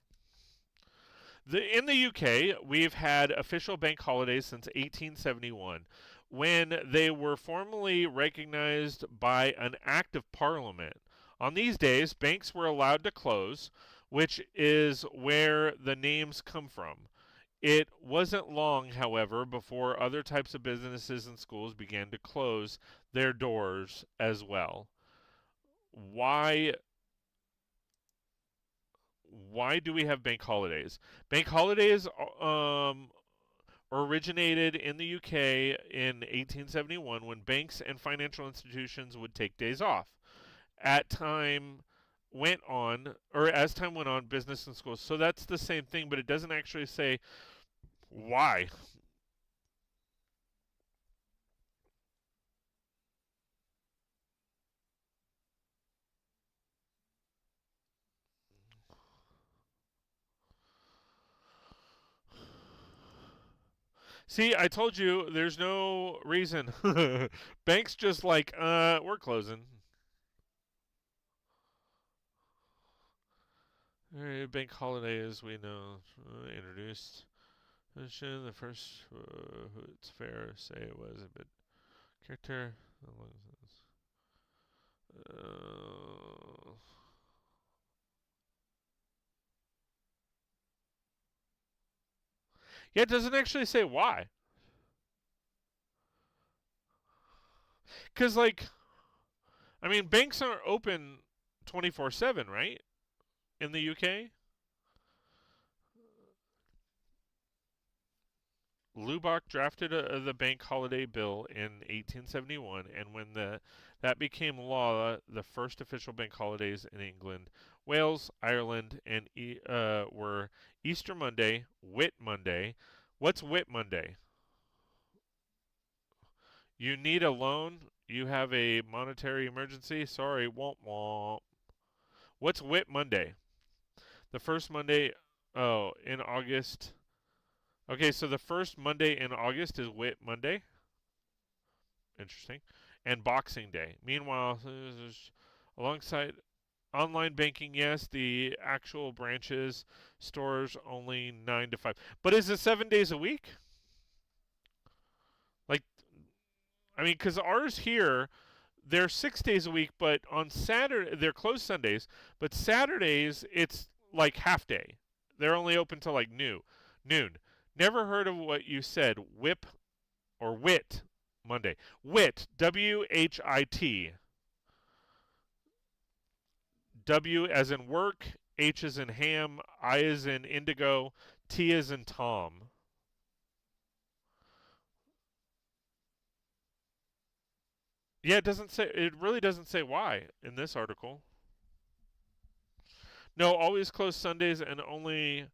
In the UK, we've had official bank holidays since 1871, when they were formally recognized by an act of parliament. On these days, banks were allowed to close, which is where the names come from. It wasn't long, however, before other types of businesses and schools began to close their doors as well. Why why do we have bank holidays? Bank holidays originated in the UK in 1871 when banks and financial institutions would take days off. At time went on, or as time went on, business and schools. So that's the same thing, but it doesn't actually say why. See, I told you there's no reason. Banks just like, we're closing. Bank holiday, as we know, introduced. The first, it's fair to say it was a bit character. Uh, yeah, it doesn't actually say why. Because, like, I mean, banks aren't open 24/7, right? In the UK? Lubbock drafted the bank holiday bill in 1871, and when that became law, the first official bank holidays in England, Wales, Ireland, and were Easter Monday, Whit Monday. What's Whit Monday? You need a loan? You have a monetary emergency? Sorry, womp womp. What's Whit Monday? The first Monday, oh, in August. Okay, so the first Monday in August is Whit Monday. Interesting. And Boxing Day. Meanwhile, alongside online banking, yes, the actual branches, stores only 9 to 5. But is it 7 days a week? Like, I mean, because ours here, they're 6 days a week, but on Saturday, they're closed Sundays, but Saturdays, it's like half day. They're only open till like noon. Never heard of what you said, whip or wit Monday. Wit, WHIT. W as in work, H as in ham, I as in indigo, T as in Tom. Yeah, it doesn't say. It really doesn't say why in this article. No, always closed Sundays and only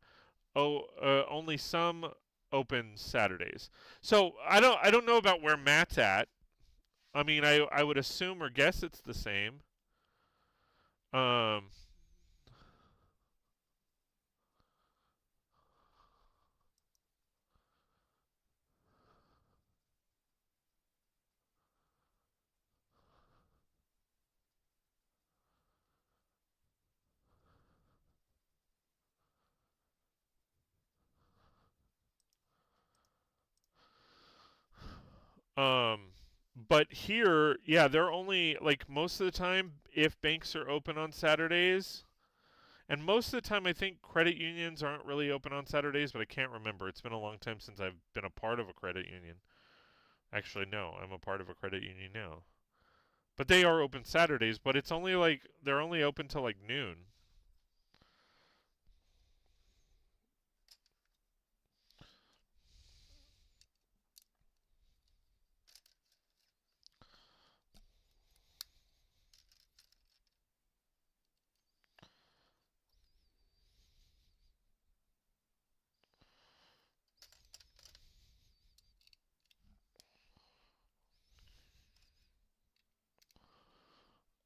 only some open Saturdays. So I don't know about where Matt's at. I mean, I would assume or guess it's the same. Um, um, but here, yeah, they're only like most of the time if banks are open on Saturdays. And most of the time, I think credit unions aren't really open on Saturdays, but I can't remember. It's been a long time since I've been a part of a credit union. Actually, no, I'm a part of a credit union now. But they are open Saturdays, but it's only like they're only open till like noon.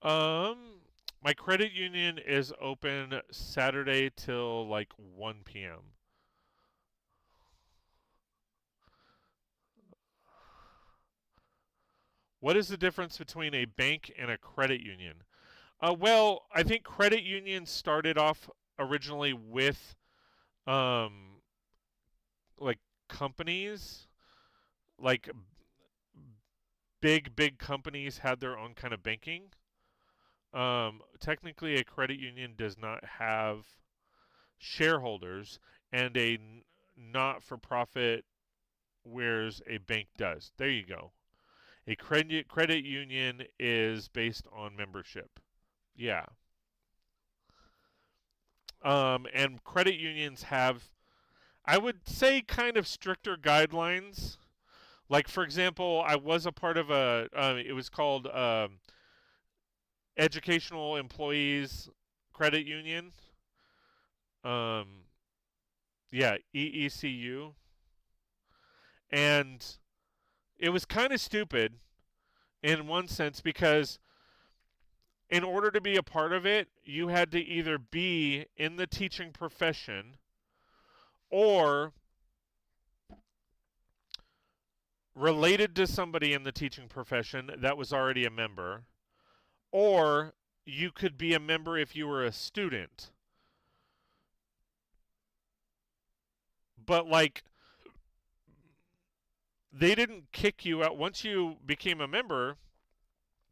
Um, my credit union is open Saturday till like 1 p.m. What is the difference between a bank and a credit union? Well, I think credit unions started off originally with um, like companies, like big companies had their own kind of banking. Technically, a credit union does not have shareholders, and a not-for-profit, whereas a bank does. There you go. A credit union is based on membership. Yeah. And credit unions have, I would say, kind of stricter guidelines. Like, for example, I was a part of it was called Educational Employees Credit Union. Um, yeah, EECU. And it was kind of stupid in one sense because in order to be a part of it, you had to either be in the teaching profession or related to somebody in the teaching profession that was already a member, or you could be a member if you were a student. But like they didn't kick you out once you became a member.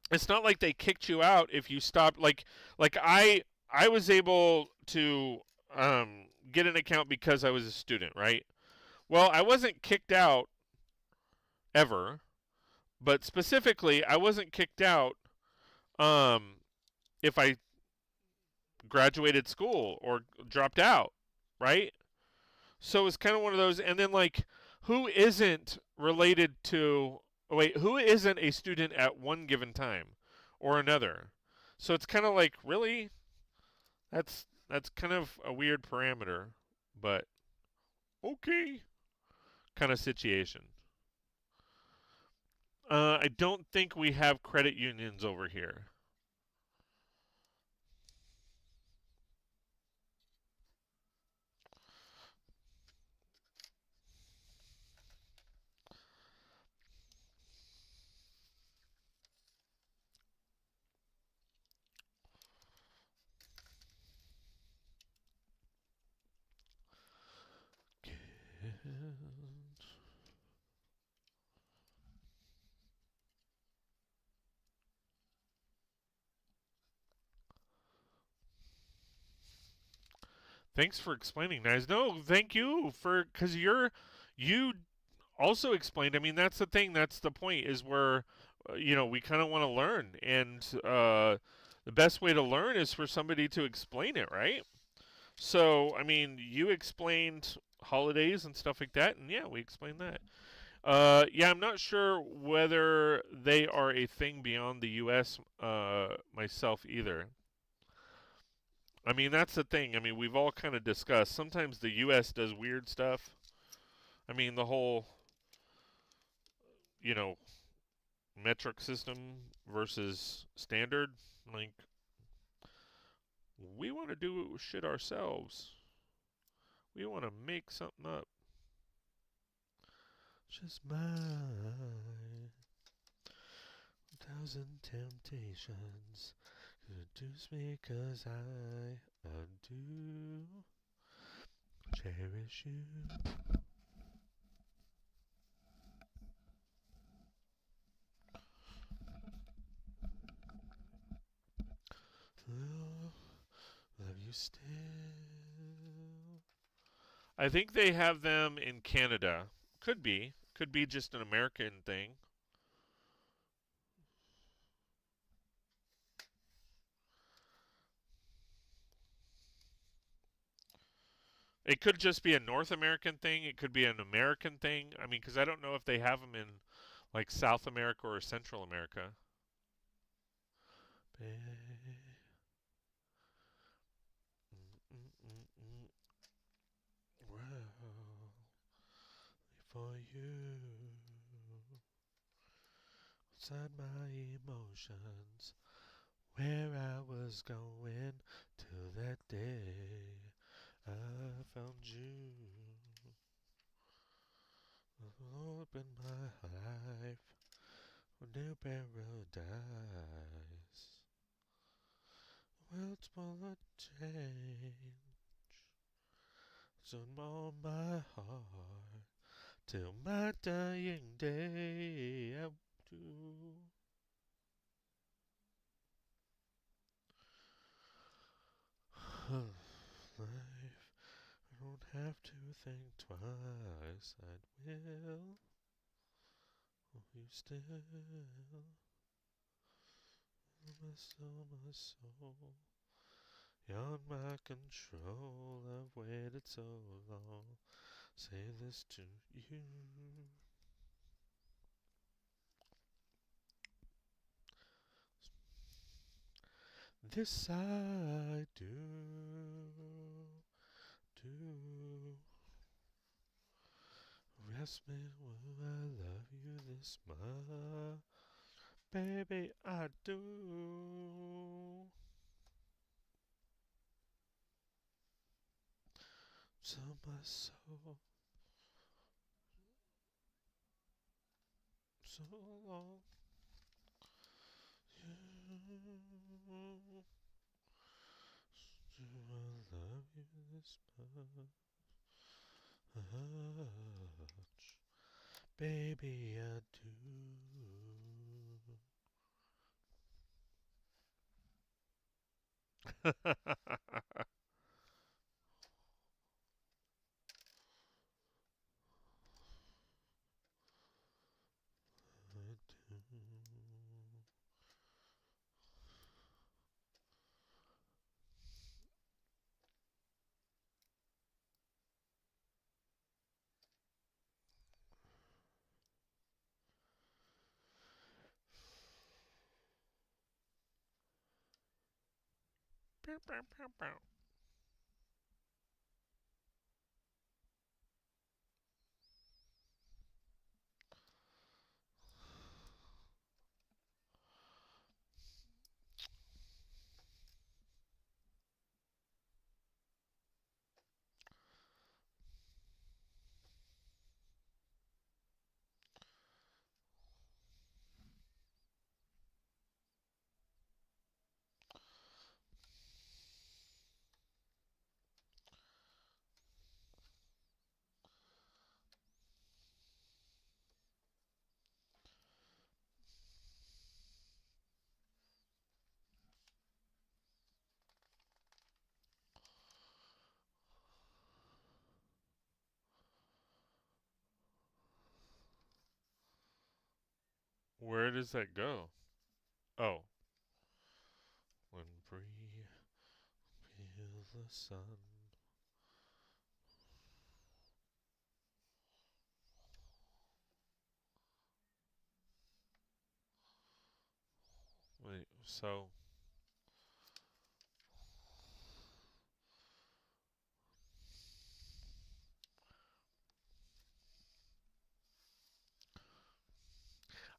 It's not like they kicked you out if you stopped like I was able to get an account because I was a student, right? Well, I wasn't kicked out ever, but specifically I wasn't kicked out um if I graduated school or dropped out, right? So it's kind of one of those. And then, like, who isn't related to, wait, who isn't a student at one given time or another? So it's kind of like, really? That's kind of a weird parameter, but okay, kind of situation. I don't think we have credit unions over here. Thanks for explaining, guys. No, thank you for because you also explained. I mean, that's the thing. That's the point. Is where we kind of want to learn, and the best way to learn is for somebody to explain it, right? So, I mean, you explained holidays and stuff like that, and yeah, we explained that. Yeah, I'm not sure whether they are a thing beyond the U.S. Myself either. I mean, that's the thing. I mean, we've all kind of discussed. Sometimes the U.S. does weird stuff. I mean, the whole, you know, metric system versus standard. Like, we want to do shit ourselves. We want to make something up. Just my 1,000 temptations seduce me 'cause I do cherish you. Love you still. I think they have them in Canada. Could be. Could be just an American thing. It could just be a North American thing. It could be an American thing. I mean, because I don't know if they have them in like South America or Central America. Well, for you, inside my emotions, where I was going till that day I found you. Open my life, a new paradise. World's full of change. Soon on my heart till my dying day I do. Life, I don't have to think twice. I will. Oh, you still, my soul, beyond my control. I've waited so long. Say this to you. This I do. Rest me when I love you this much. Baby, I do. So my soul, so long. Do I love you this much? Baby, I do. I do. Pew, pew, pew, pew. Where does that go? Oh. When free, feel the sun. Wait, so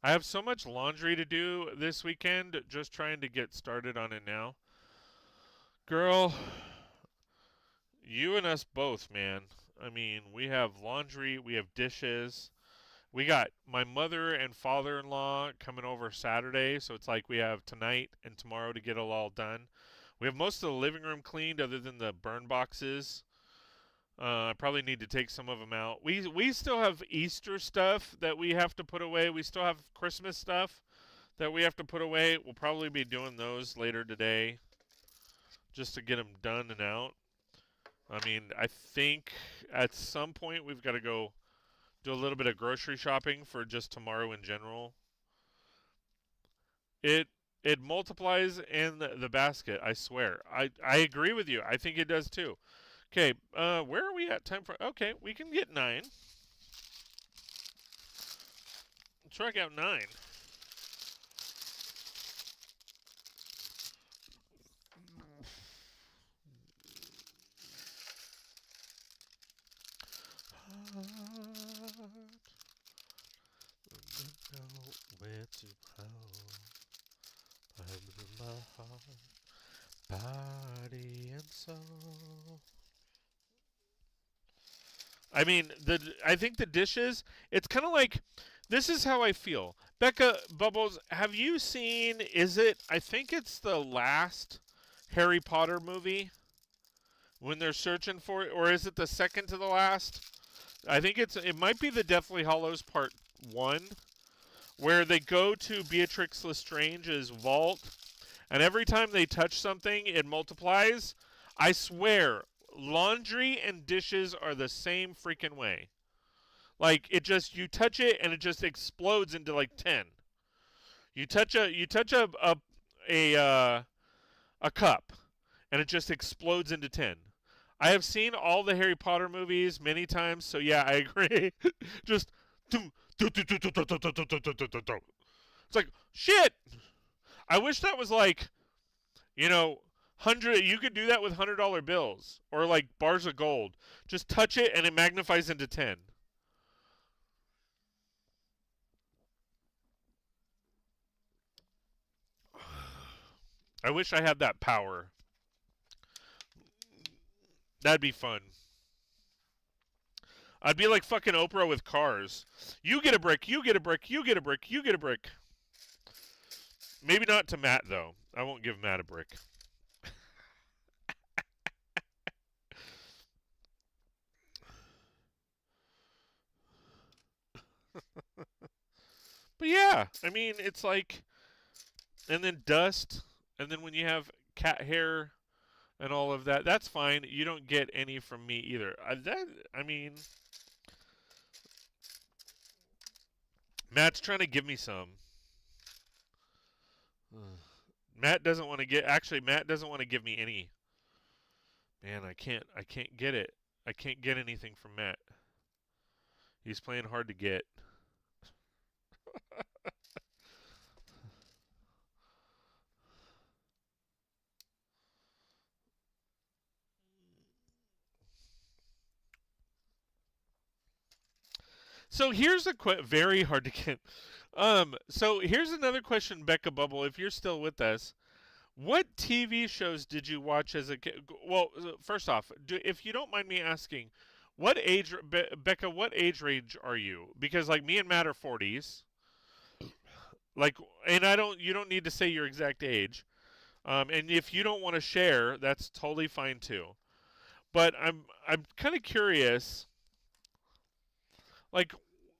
I have so much laundry to do this weekend, just trying to get started on it now. Girl, you and us both, man. I mean, we have laundry, we have dishes. We got my mother and father-in-law coming over Saturday, so it's like we have tonight and tomorrow to get it all done. We have most of the living room cleaned other than the burn boxes. I probably need to take some of them out. We still have Easter stuff that we have to put away. We still have Christmas stuff that we have to put away. We'll probably be doing those later today just to get them done and out. I mean, I think at some point we've got to go do a little bit of grocery shopping for just tomorrow in general. It it multiplies in the basket, I swear. I agree with you. I think it does too. Okay, where are we at time for? Okay, we can get 9. Track out 9. Where to my heart, body and soul. I mean, I think the dishes. It's kind of like this is how I feel. Becca Bubbles, have you seen? Is it? I think it's the last Harry Potter movie when they're searching for it, or is it the second to the last? I think it might be the Deathly Hallows Part 1, where they go to Beatrix Lestrange's vault, and every time they touch something, it multiplies. I swear, laundry and dishes are the same freaking way. Like you touch it and it just explodes into like 10. You touch a cup and it just explodes into 10. I have seen all the Harry Potter movies many times, so yeah, I agree. Just it's like shit. I wish that was like, you know, 100. You could do that with $100 bills or like bars of gold. Just touch it and it magnifies into 10. I wish I had that power. That'd be fun. I'd be like fucking Oprah with cars. You get a brick, you get a brick, you get a brick, you get a brick. Maybe not to Matt, though. I won't give Matt a brick. But yeah, I mean, it's like, and then dust, and then when you have cat hair and all of that, that's fine. You don't get any from me either. I mean, Matt's trying to give me some. Matt doesn't want to get. Actually, Matt doesn't want to give me any. Man, I can't get it. I can't get anything from Matt. He's playing hard to get. So here's a very hard to get. So here's another question, Becca Bubble, if you're still with us. What TV shows did you watch as a kid? Well, first off, if you don't mind me asking, what age, Becca? What age range are you? Because like me and Matt are 40s. Like, and I don't. You don't need to say your exact age. And if you don't want to share, that's totally fine too. But I'm kind of curious. Like,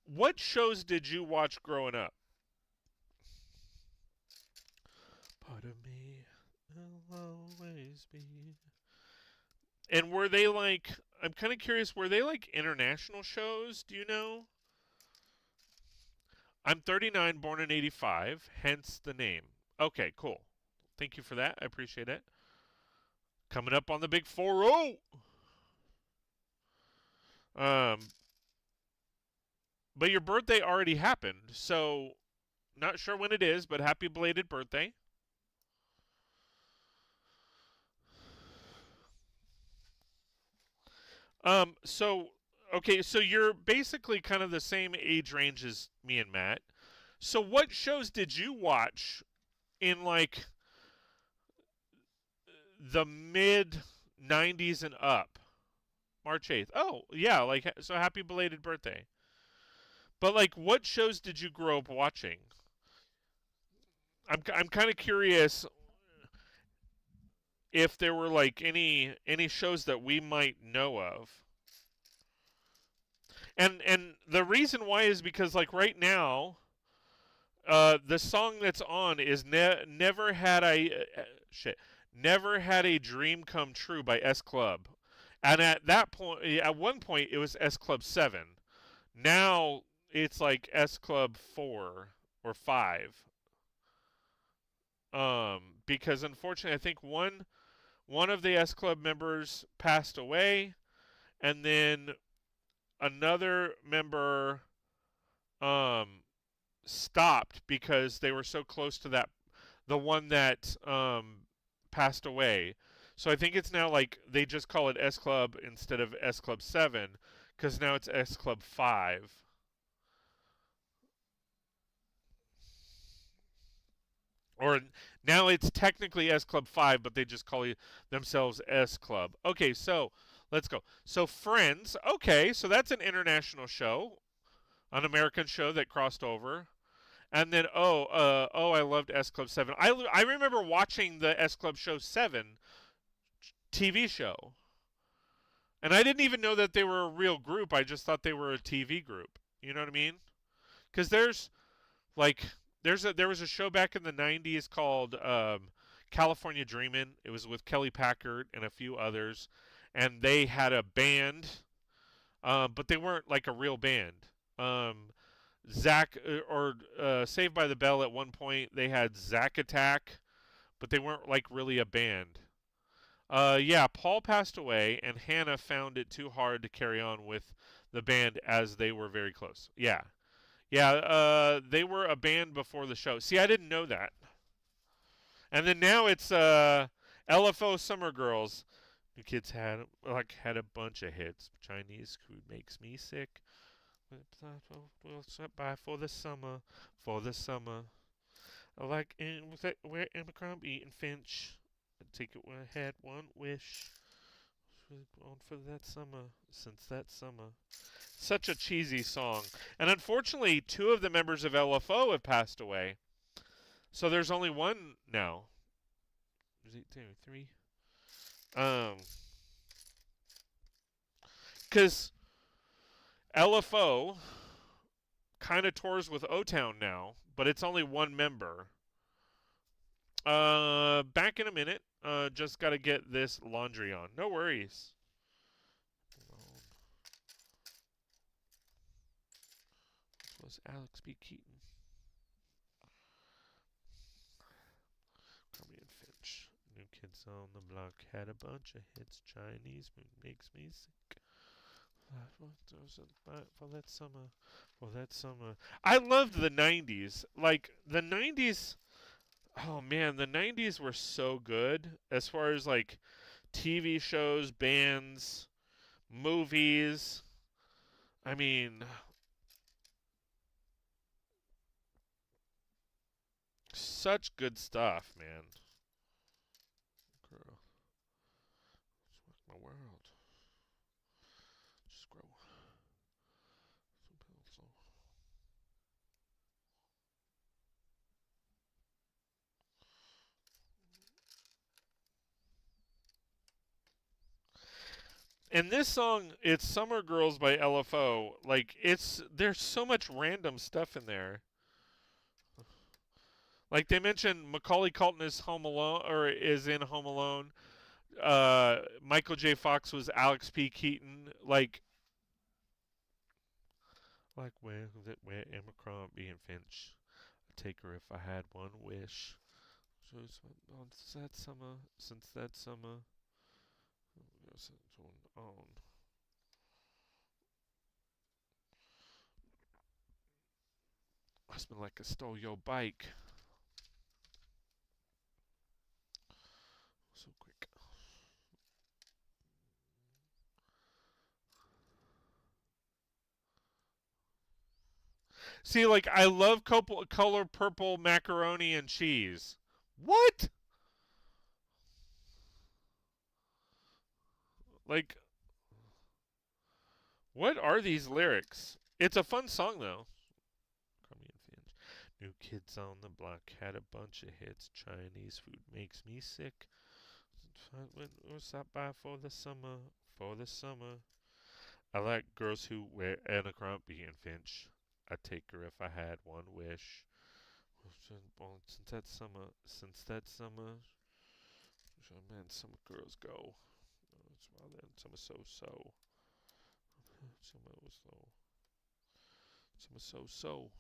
what shows did you watch growing up? Part of me will always be. And were they like? I'm kind of curious. Were they like international shows? Do you know? I'm 39, born in 85, hence the name. Okay, cool. Thank you for that. I appreciate it. Coming up on the big 4-0. Um, but your birthday already happened, so not sure when it is, but happy belated birthday. So okay, so you're basically kind of the same age range as me and Matt. So what shows did you watch in like the mid 90s and up? March 8th. Oh, yeah, like so happy belated birthday. But like what shows did you grow up watching? I'm kind of curious if there were like any shows that we might know of. And the reason why is because like right now the song that's on is never had a shit never had a dream come true by S Club, and at that point, at one point, it was S Club 7. Now it's like S Club 4 or 5. Because unfortunately, I think one of the S Club members passed away, and then another member um stopped because they were so close to the one that passed away. So I think it's now like they just call it S Club instead of S Club 7 because now it's S Club 5. Or now it's technically S Club 5, but they just call themselves S Club. Okay, so let's go. So Friends, okay, so that's an international show, an American show that crossed over. And then I loved S Club 7. I remember watching the S Club show 7 TV show. And I didn't even know that they were a real group. I just thought they were a TV group. You know what I mean? Cuz there's like there was a show back in the 90s called California Dreamin'. It was with Kelly Packard and a few others, and they had a band, but they weren't like a real band. Zach or Saved by the Bell at one point they had Zack Attack, but they weren't like really a band. Yeah, Paul passed away, and Hannah found it too hard to carry on with the band as they were very close. Yeah, yeah, they were a band before the show. See, I didn't know that. And then now it's LFO Summer Girls. New Kids had a bunch of hits. Chinese food makes me sick. We'll stop by for the summer, for the summer. I like where Abercrombie and Finch. Take it where I had one wish. On for that summer, since that summer. Such a cheesy song. And unfortunately, two of the members of LFO have passed away. So there's only one now. There's three. Because LFO kind of tours with O-Town now, but it's only one member. Back in a minute. Just got to get this laundry on. No worries. This was Alex B. Keaton. Reumion Finch. New Kids on the Block had a bunch of hits. Chinese makes me sick. For that summer. For that summer. I loved the 90s. Like, the 90s. Oh, man. The 90s were so good as far as, like, TV shows, bands, movies. I mean, such good stuff, man. Girl, it's my world. Just grow. And this song, it's Summer Girls by LFO. Like, there's so much random stuff in there. Like they mentioned, Macaulay Culkin is Home Alone or is in Home Alone. Michael J. Fox was Alex P. Keaton. Like where Abercrombie and Finch. I'd take her if I had one wish. So since that summer, on. Husband like I stole your bike. So quick. See, like, I love color purple macaroni and cheese. What? Like, what are these lyrics? It's a fun song, though. New kids on the block had a bunch of hits. Chinese food makes me sick. What's that by for the summer? For the summer. I like girls who wear Abercrombie and Finch. I'd take her if I had one wish. Since that summer, man, some girls go. Well, then some are so. Some was so. Some are so.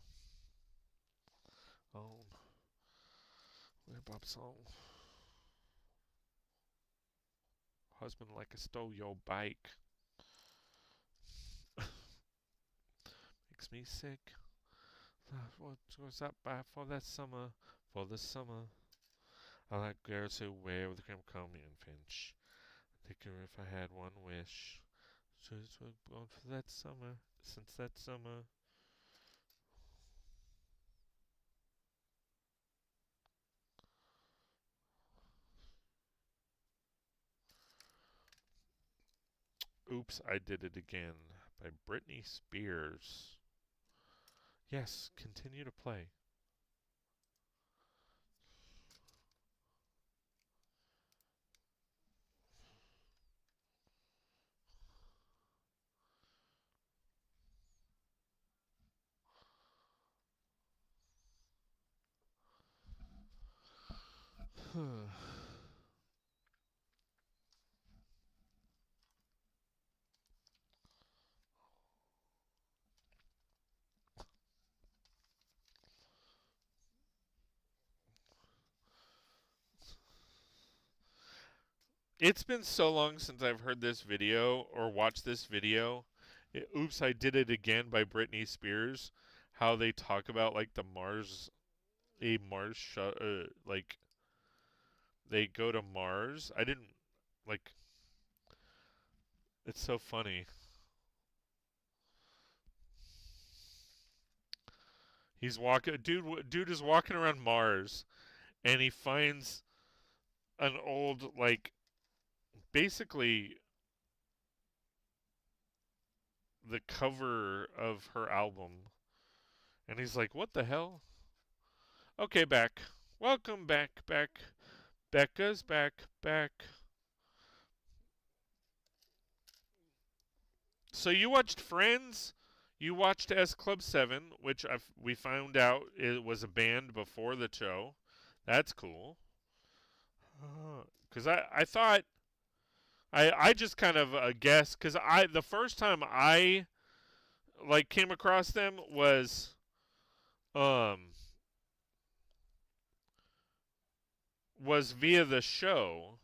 Where Bob song? Husband like I stole your bike. Makes me sick. What's that by for that summer? For the summer. I like girls who wear the Abercrombie and Finch. I'd take her if I had one wish. So we're going for that summer. Since that summer. Oops, I Did It Again by Britney Spears. Yes, continue to play. It's been so long since I've heard this video or watched this video. Oops, I Did It Again by Britney Spears. How they talk about like the Mars, like they go to Mars. I didn't like. It's so funny. He's walking. Dude is walking around Mars, and he finds an old like, basically the cover of her album, and he's like, "What the hell?" Okay, back. Welcome back. Becca's back. So you watched Friends? You watched S Club 7, which we found out it was a band before the show. That's cool. Because I thought I just kind of guessed because the first time I like came across them um was via the show,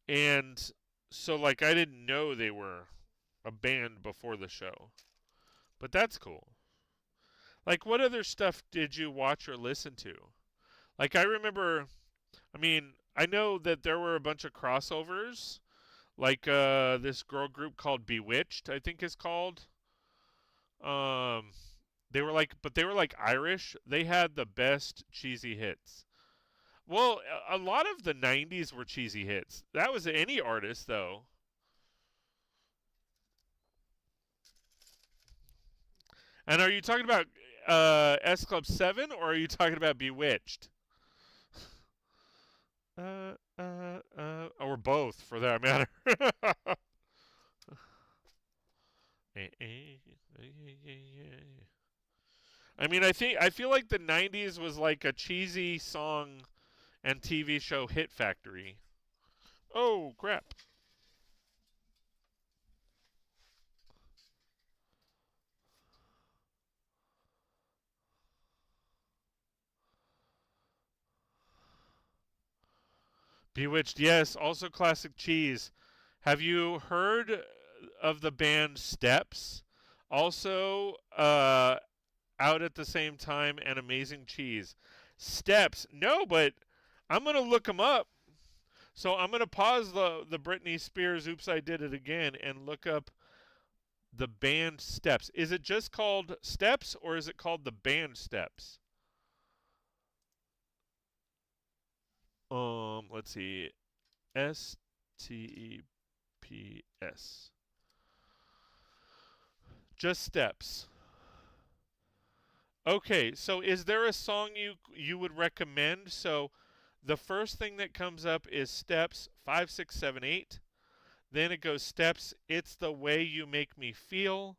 and so like I didn't know they were a band before the show, but that's cool. Like, what other stuff did you watch or listen to? Like, I remember, I mean, I know that there were a bunch of crossovers, like this girl group called Bewitched, I think is called. Um, but they were like Irish. They had the best cheesy hits. Well, a lot of the '90s were cheesy hits. That was any artist, though. And are you talking about S Club 7 or are you talking about Bewitched? Or both, for that matter. I mean, I feel like the '90s was like a cheesy song and TV show hit factory. Oh crap! Bewitched, yes. Also classic cheese. Have you heard of the band Steps? Also, out at the same time and Amazing Cheese. Steps, no, but I'm gonna look them up. So I'm gonna pause the Britney Spears "Oops, I Did It Again" and look up The band Steps. Is it just called Steps or is it called the band Steps? Let's see. STEPS. Just Steps. Okay, so is there a song you would recommend? So the first thing that comes up is Steps 5, 6, 7, 8. Then it goes Steps, It's the Way You Make Me Feel.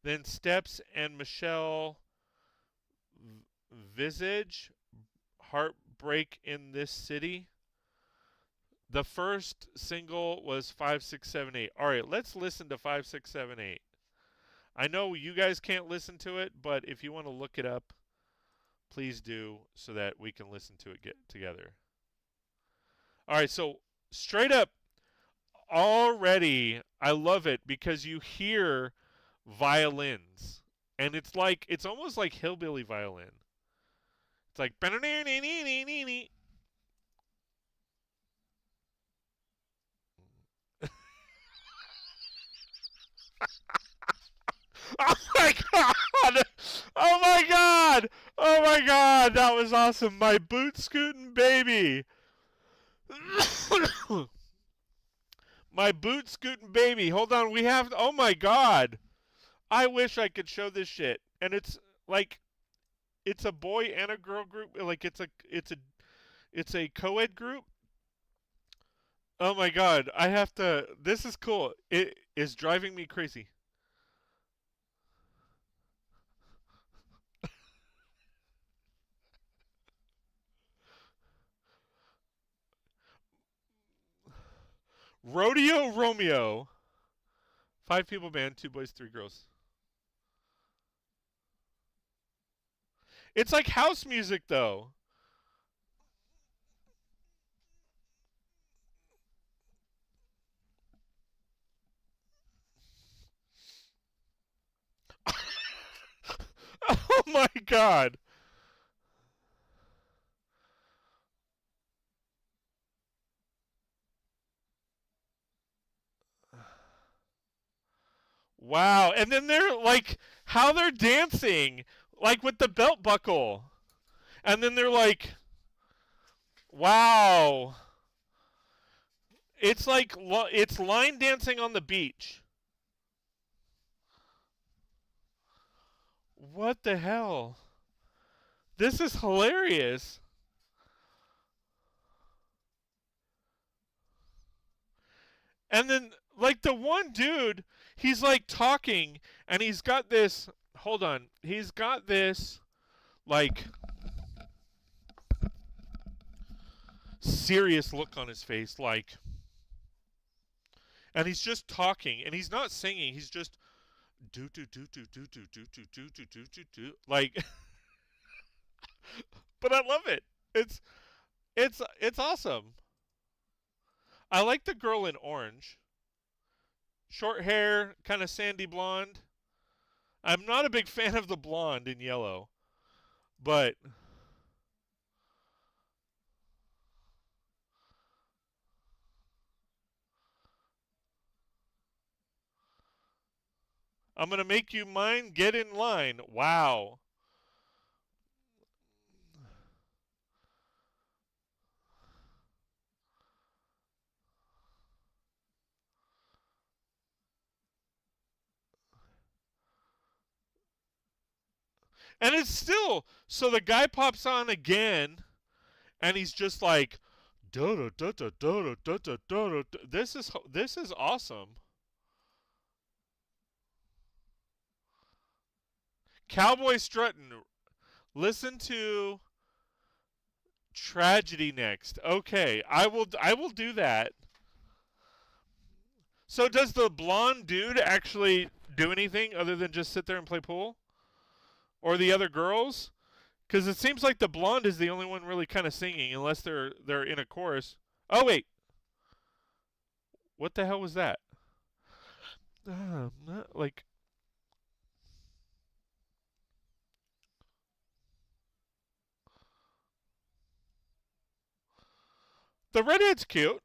Then Steps and Michelle Visage, Heartbreak in This City. The first single was 5, 6, 7, 8. All right, let's listen to 5, 6, 7, 8. I know you guys can't listen to it, but if you want to look it up, please do so that we can listen to it together. All right, so straight up, already I love it because you hear violins, and it's almost like hillbilly violin. It's like oh my god! Oh my god! Oh my god! That was awesome. My boot scootin' baby. My boot scootin' baby. Hold on, we have. Oh my god! I wish I could show this shit. And it's like, it's a boy and a girl group. Like it's a co-ed group. Oh my god! I have to. This is cool. It is driving me crazy. Rodeo Romeo. 5 people band, 2 boys, 3 girls. It's like house music though. Oh my god. Wow. And then they're like how they're dancing like with the belt buckle. And then they're like wow. It's like it's line dancing on the beach. What the hell? This is hilarious. And then like the one dude, he's like talking and he's got this hold on. He's got this like serious look on his face like and he's just talking and he's not singing. He's just do do do do do do do do do do do do do like but I love it. It's awesome. I like the girl in orange. Short hair, kind of sandy blonde. I'm not a big fan of the blonde in yellow, but I'm going to make you mine. Get in line. Wow. And it's still so the guy pops on again and he's just like this is awesome. Cowboy strutting. Listen to Tragedy next. Okay, I will do that. So does the blonde dude actually do anything other than just sit there and play pool? Or the other girls? Because it seems like the blonde is the only one really kind of singing, unless they're in a chorus. Oh wait, what the hell was that? Like the redhead's cute.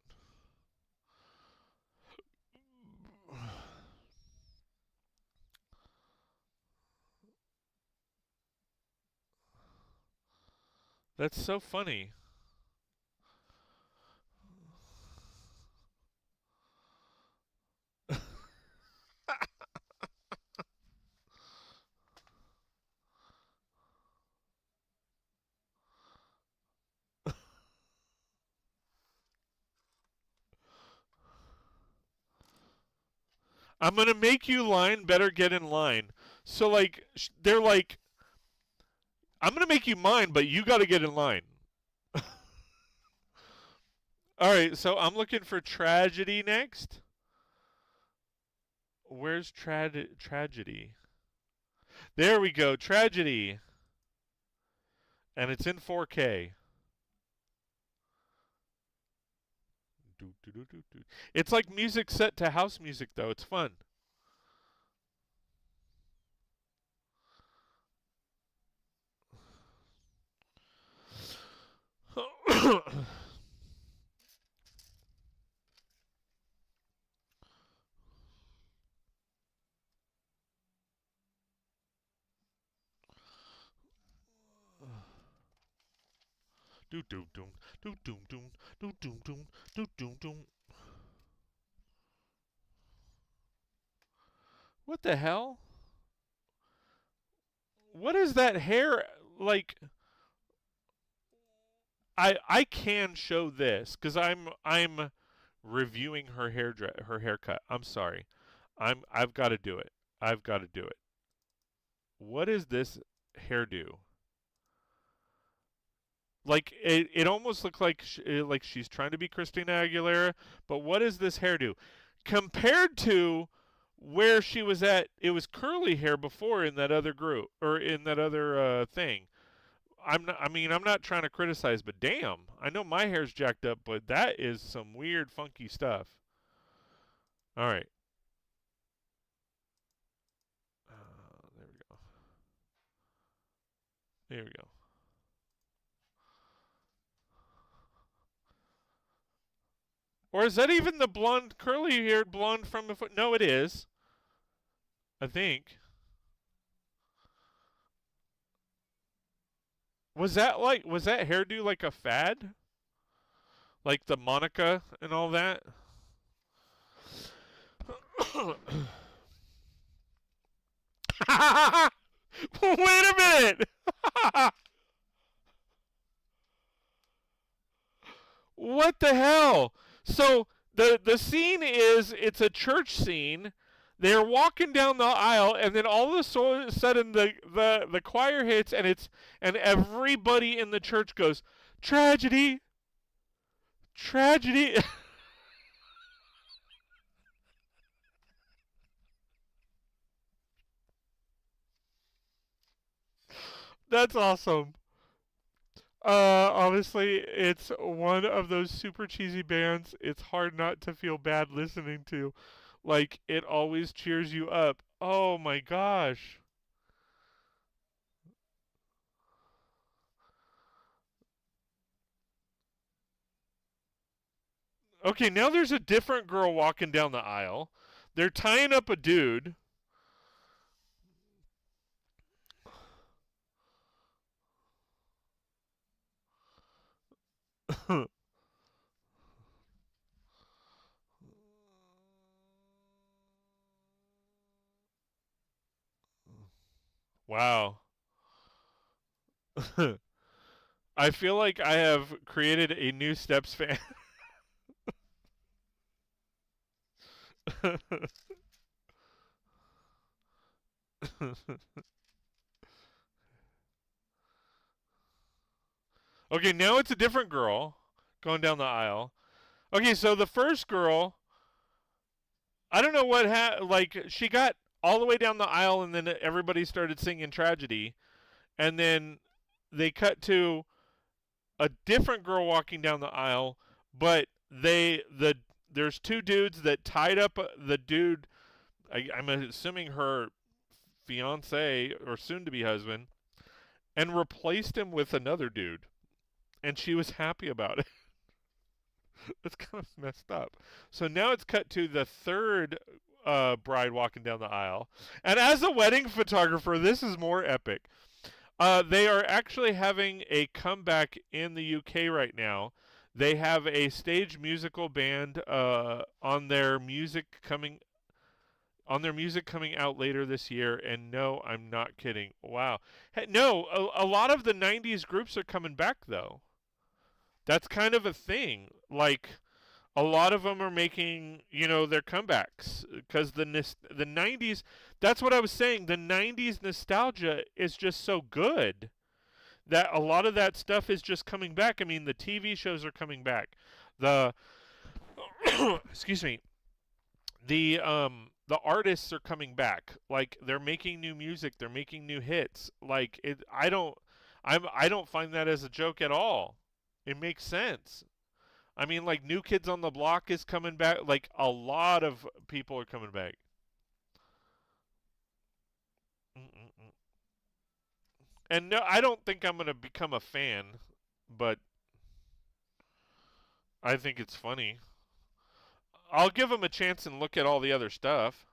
That's so funny. I'm gonna make you line. Better get in line. So like they're like, I'm gonna make you mine, but you got to get in line. All right. So I'm looking for tragedy next. Where's tragedy? There we go. Tragedy, and it's in 4K. It's like music set to house music, though. It's fun. Do doom doom do doom doom do doom doom do doom doom. What the hell? What is that hair like? I can show this because I'm reviewing her haircut. I'm sorry. I've got to do it. I've got to do it. What is this hairdo? Like it almost looks like she's trying to be Christina Aguilera, but what is this hairdo? Compared to where she was at, it was curly hair before in that other group or in that other thing. I'm not trying to criticize, but damn, I know my hair's jacked up, but that is some weird, funky stuff. All right. There we go. There we go. Or is that even the blonde, curly-haired blonde from before? No, it is. I think. Was that hairdo like a fad? Like the Monica and all that? Wait a minute! What the hell? So the scene is it's a church scene. They're walking down the aisle, and then all of a sudden the choir hits, and everybody in the church goes, tragedy, tragedy. That's awesome. Honestly, it's one of those super cheesy bands. It's hard not to feel bad listening to. Like, it always cheers you up. Oh my gosh. Okay, now there's a different girl walking down the aisle. They're tying up a dude. Wow. I feel like I have created a new Steps fan. Okay, now it's a different girl going down the aisle. Okay, so the first girl, I don't know what like she got all the way down the aisle and then everybody started singing Tragedy and then they cut to a different girl walking down the aisle, but there's two dudes that tied up the dude. I'm assuming her fiance or soon-to-be husband, and replaced him with another dude, and she was happy about it. It's kind of messed up. So now it's cut to the third bride walking down the aisle, and as a wedding photographer, this is more epic. They are actually having a comeback in the UK right now. They have a stage musical band on their music coming out later this year. And no, I'm not kidding. Wow. Hey, no, a lot of the '90s groups are coming back though. That's kind of a thing. Like a lot of them are making their comebacks because the '90s. That's what I was saying. The '90s nostalgia is just so good that a lot of that stuff is just coming back. I mean, the TV shows are coming back. The excuse me. The artists are coming back. Like they're making new music. They're making new hits. Like it. I don't find that as a joke at all. It makes sense. I mean, like New Kids on the Block is coming back. Like a lot of people are coming back. Mm-mm-mm. And no, I don't think I'm gonna become a fan, but I think it's funny. I'll give them a chance and look at all the other stuff.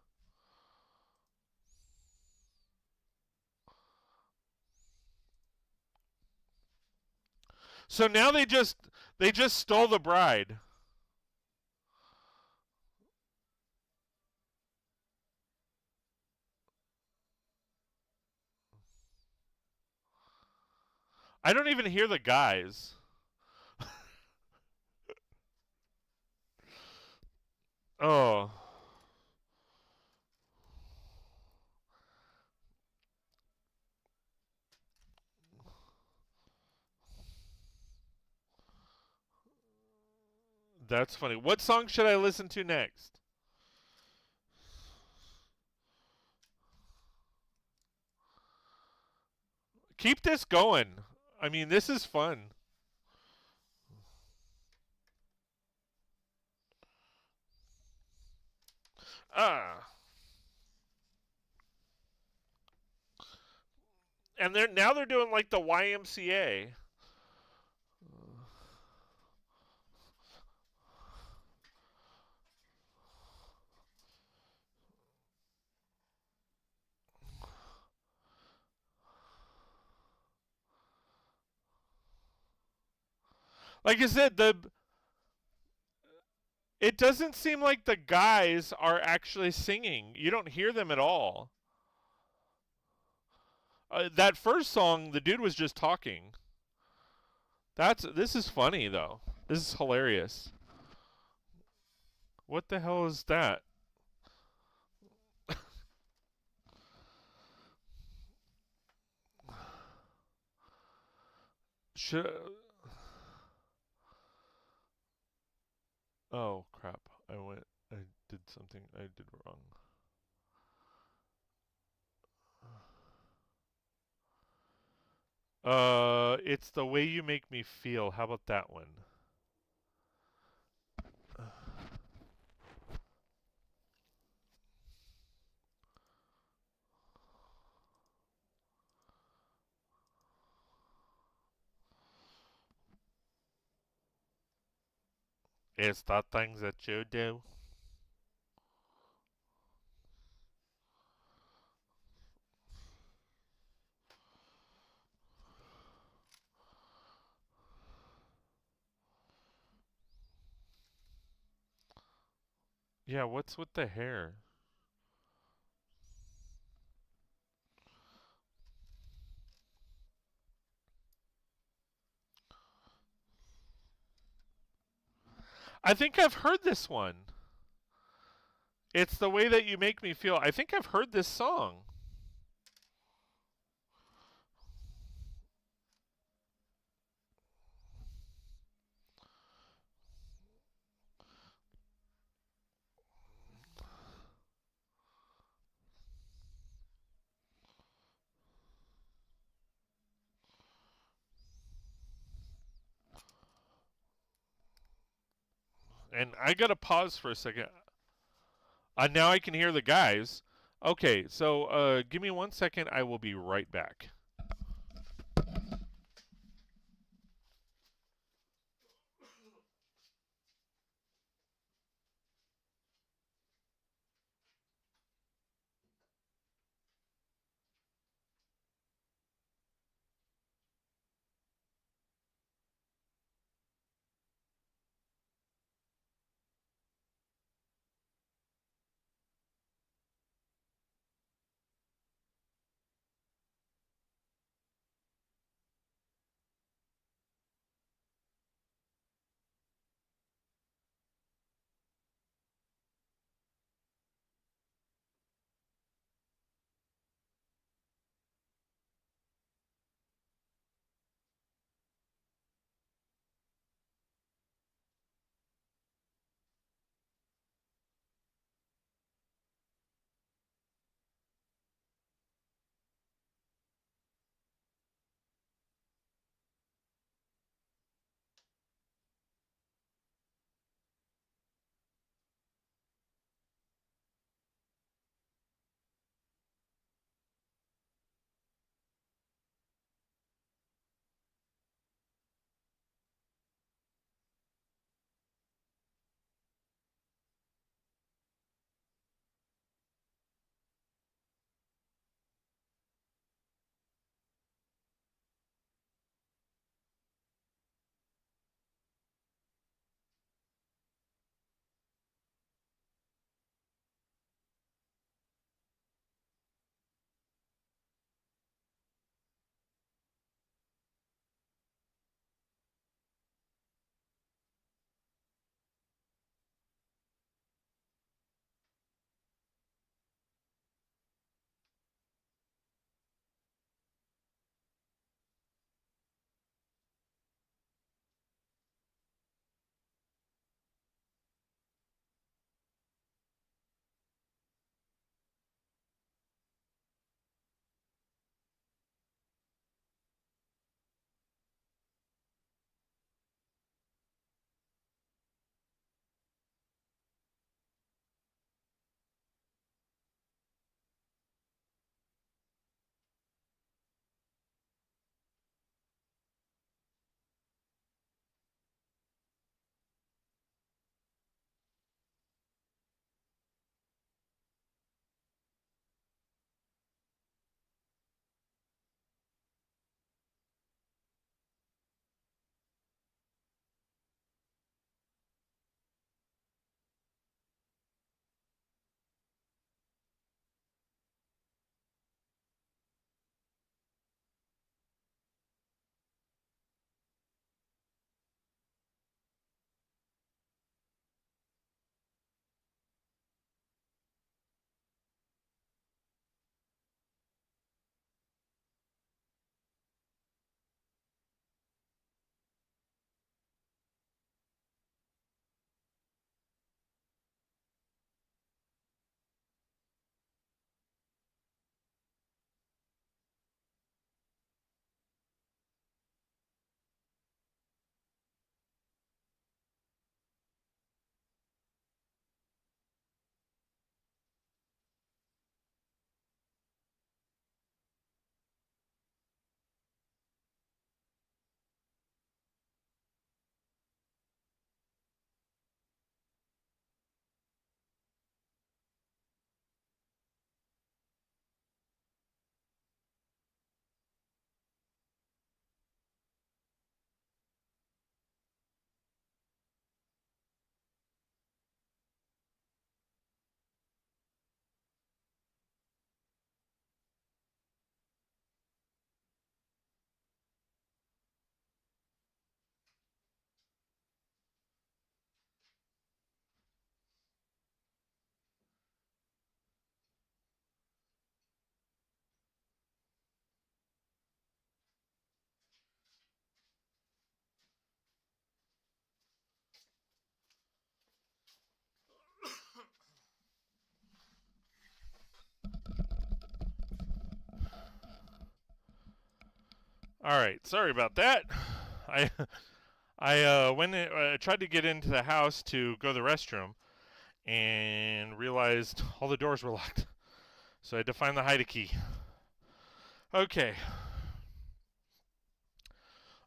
So now they just stole the bride. I don't even hear the guys. Oh, that's funny. What song should I listen to next? Keep this going. I mean, this is fun. Ah, and they're doing like the YMCA. Like I said, the it doesn't seem like the guys are actually singing. You don't hear them at all. That first song, the dude was just talking. This is funny though. This is hilarious. What the hell is that? Should Oh crap! I did something. I did wrong. It's the way you make me feel. How about that one? It's the things that you do. Yeah, what's with the hair? I think I've heard this one. It's the way that you make me feel. I think I've heard this song. And I gotta pause for a second. Now I can hear the guys. Okay, so give me 1 second. I will be right back. All right, sorry about that. I I tried to get into the house to go to the restroom and realized all the doors were locked. So I had to find the hide key. Okay.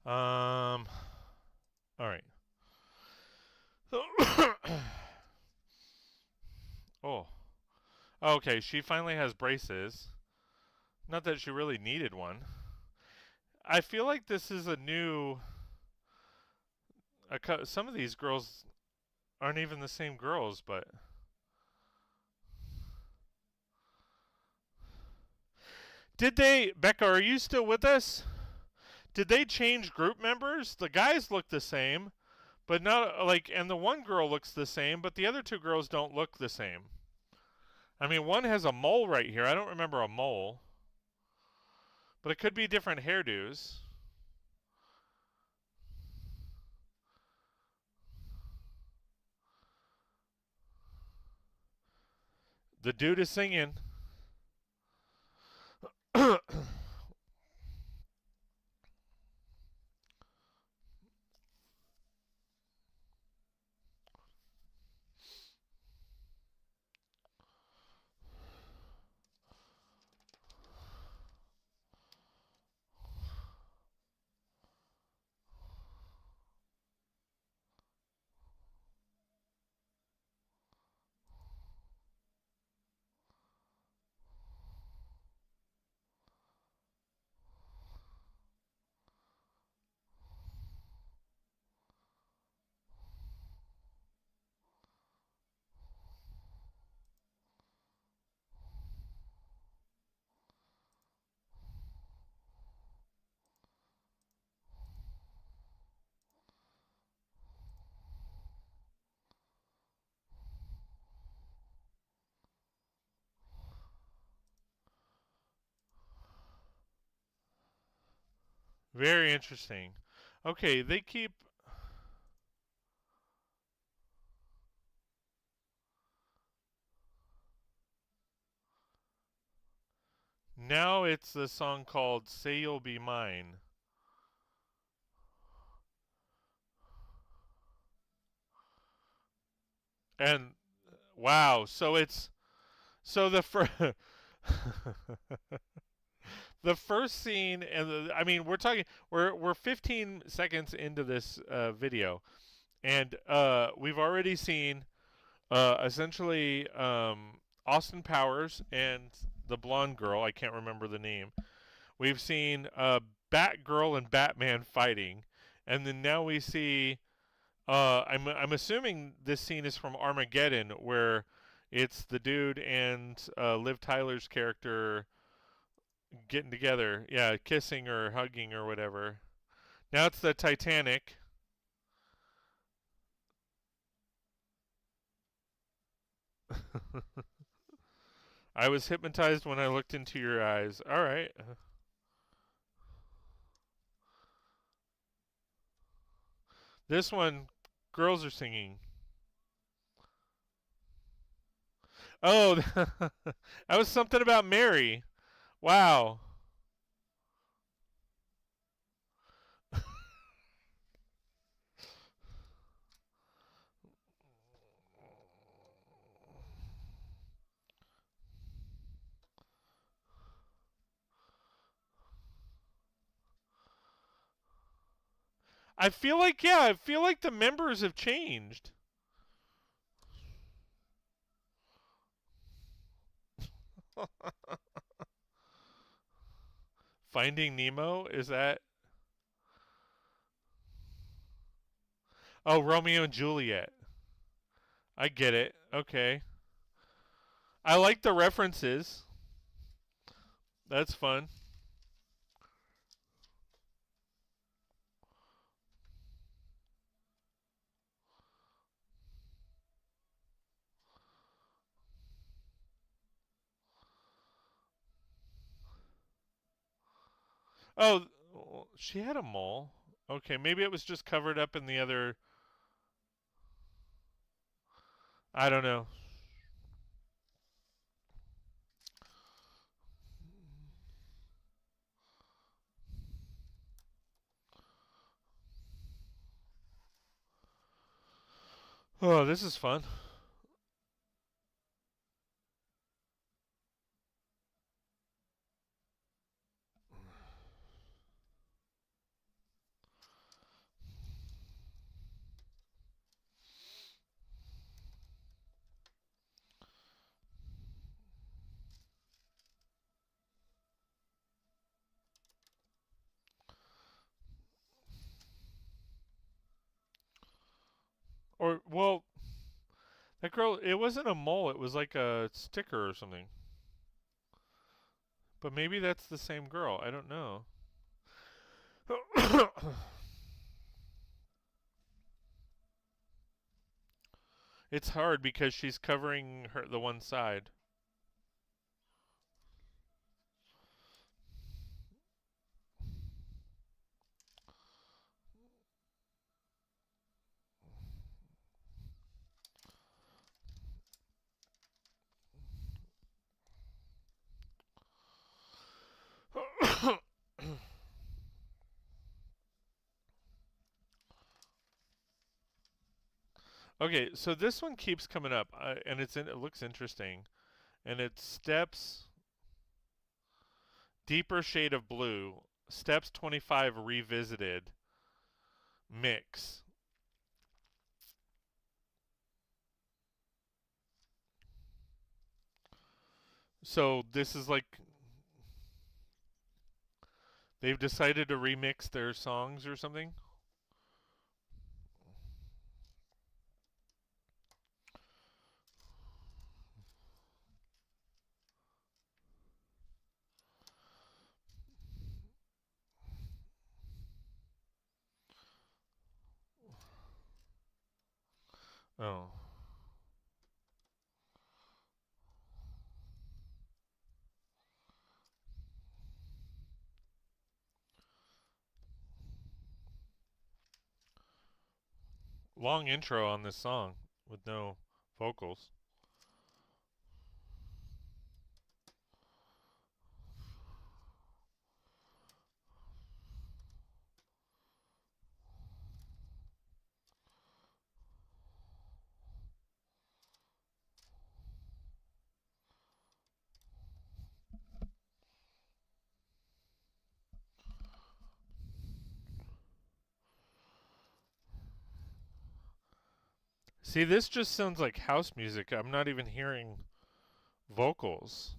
All right. Oh. Okay, she finally has braces. Not that she really needed one. I feel like this is a new. Some of these girls aren't even the same girls, but. Did they. Becca, are you still with us? Did they change group members? The guys look the same, but not like. And the one girl looks the same, but the other two girls don't look the same. I mean, one has a mole right here. I don't remember a mole. But it could be different hairdos. The dude is singing. Very interesting. Okay, they keep. Now it's the song called Say You'll Be Mine. And wow, so it's. So the first. The first scene, and I mean, we're 15 seconds into this video, and we've already seen essentially Austin Powers and the blonde girl. I can't remember the name. We've seen Batgirl and Batman fighting, and then now we see. I'm assuming this scene is from Armageddon, where it's the dude and Liv Tyler's character getting together. Yeah, kissing or hugging or whatever. Now it's the Titanic. I was hypnotized when I looked into your eyes. All right. This one, girls are singing. Oh, that was something about Mary. Wow. I feel like the members have changed. Finding Nemo, is that? Oh, Romeo and Juliet. I get it. Okay. I like the references. That's fun. Oh, she had a mole. Okay, maybe it was just covered up in the other. I don't know. Oh, this is fun. Or, well, that girl, it wasn't a mole, it was like a sticker or something. But maybe that's the same girl. I don't know. It's hard because she's covering the one side. Okay, so this one keeps coming up, and it looks interesting, and it's steps deeper shade of blue, steps 25 revisited mix. So this is like they've decided to remix their songs or something. Oh. Long intro on this song with no vocals. See, this just sounds like house music. I'm not even hearing vocals.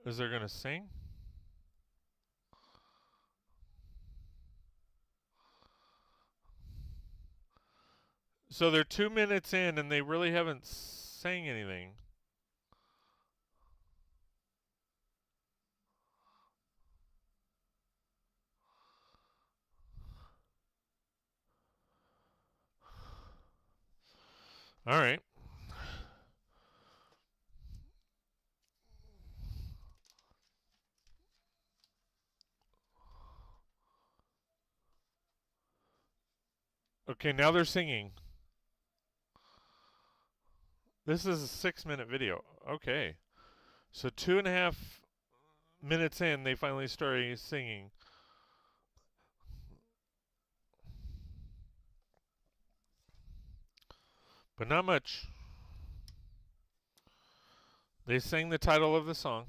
Is they're gonna sing? So they're 2 minutes in and they really haven't sang anything. All right. Okay, now they're singing. This is a 6 minute video. Okay. So 2.5 minutes in, they finally started singing. But not much. They sang the title of the song.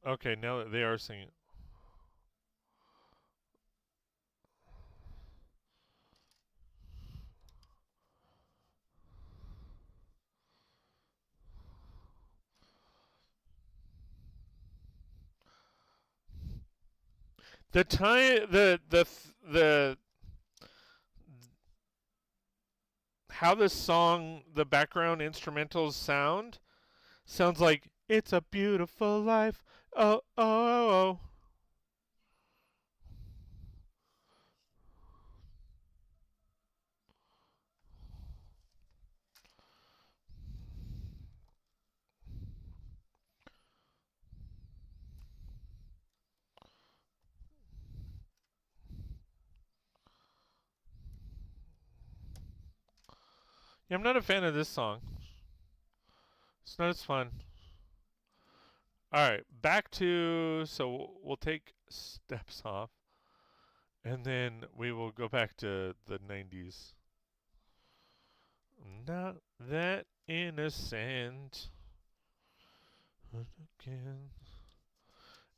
Okay, now that they are singing. The time, the how this song, the background instrumentals sounds like "It's a Beautiful Life." Oh, oh, oh, oh. Yeah, I'm not a fan of this song. It's not as fun. All right, back to so we'll take steps off, and then we will go back to the 90s. Not that innocent. Again.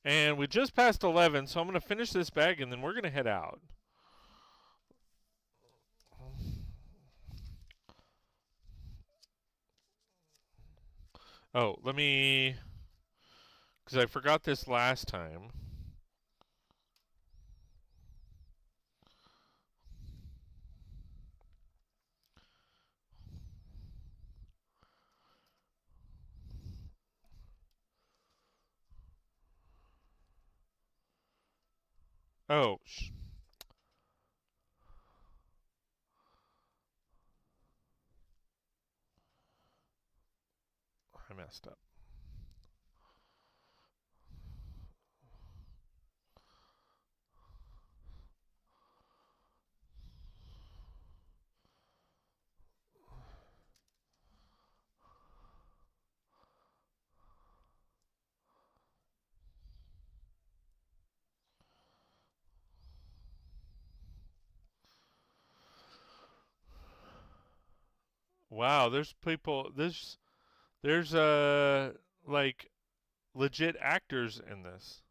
And we just passed 11, so I'm going to finish this bag and then we're going to head out. Oh, let me. Because I forgot this last time. Oh, I messed up. Wow, there's people. There's like legit actors in this.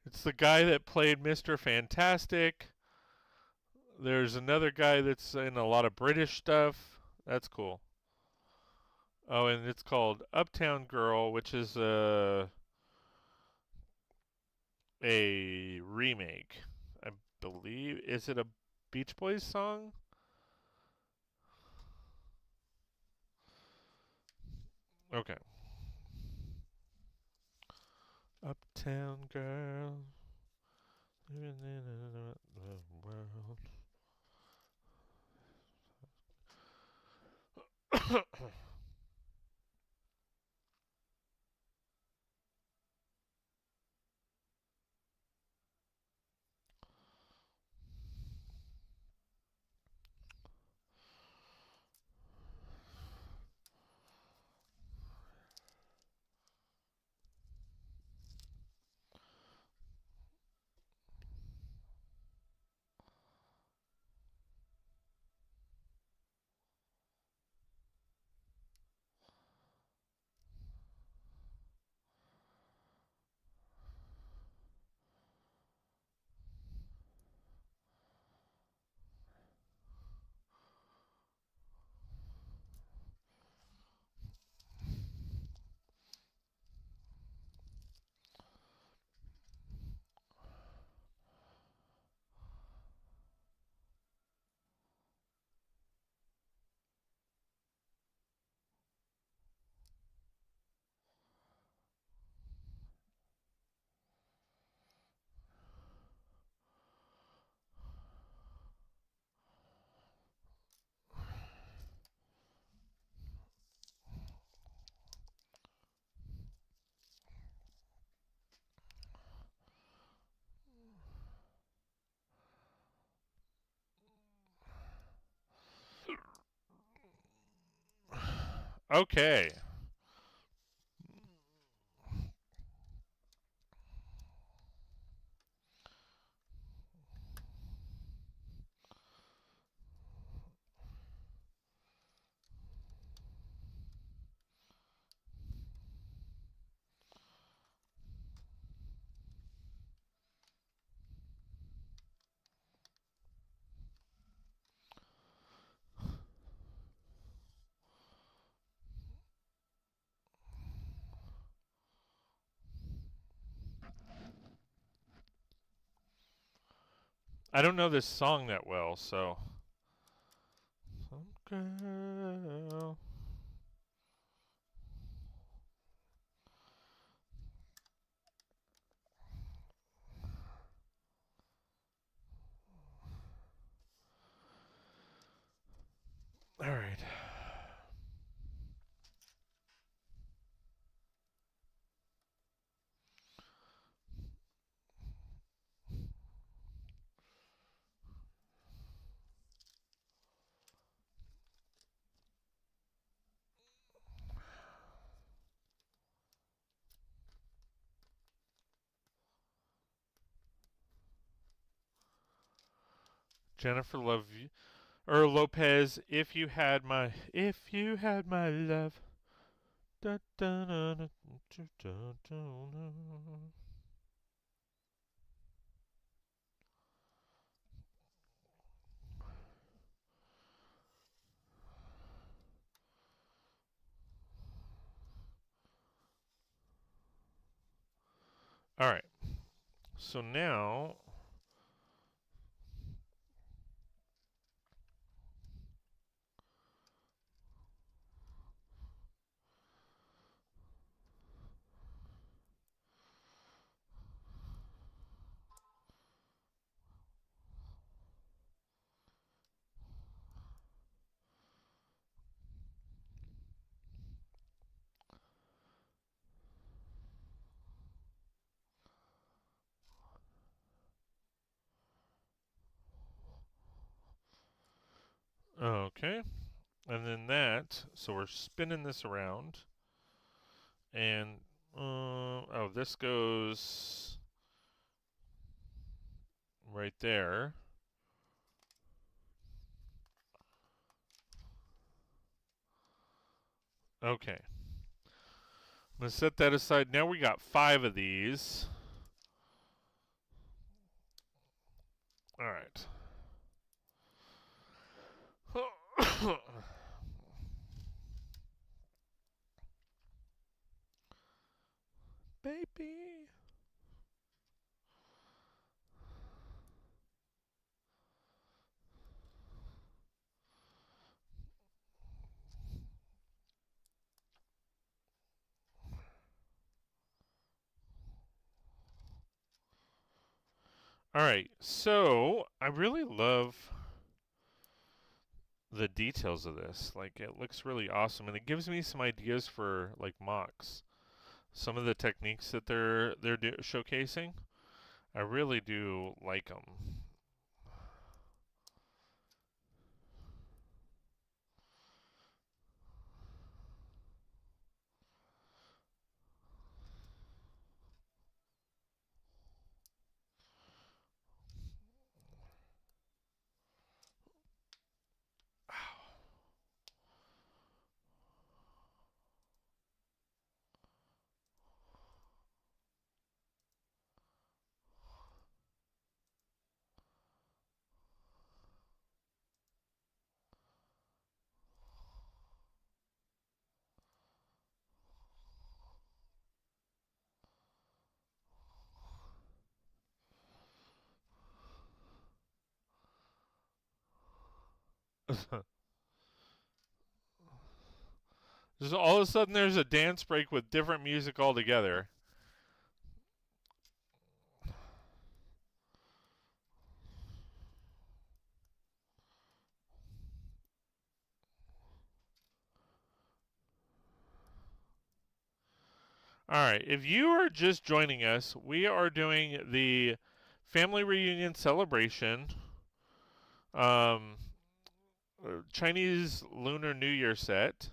It's the guy that played Mr. Fantastic. There's another guy that's in a lot of British stuff. That's cool. Oh, and it's called Uptown Girl, which is a remake, I believe. Is it a Beach Boys song? Okay. Uptown Girl, living in another world. Okay. I don't know this song that well, so. Some girl. All right. Jennifer Love or Lopez, if you had my love. Da, da, da, da, da, da, da. All right. So now okay. And then that, so we're spinning this around. And, oh, this goes right there. Okay. I'm going to set that aside. Now we got 5 of these. All right. Baby. All right. So, I really love the details of this. Like, it looks really awesome, and it gives me some ideas for like Mocs. Some of the techniques that they're showcasing, I really do like them. Just all of a sudden, there's a dance break with different music altogether. All right, if you are just joining us, we are doing the family reunion celebration, um, Chinese Lunar New Year set.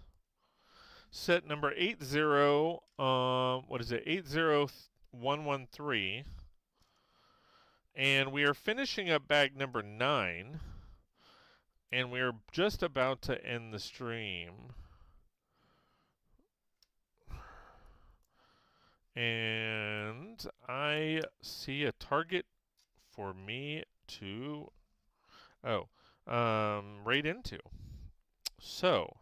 Set number 80, what is it? 80113. And we are finishing up bag number 9. And we are just about to end the stream. And I see a target for me to, raid into. So,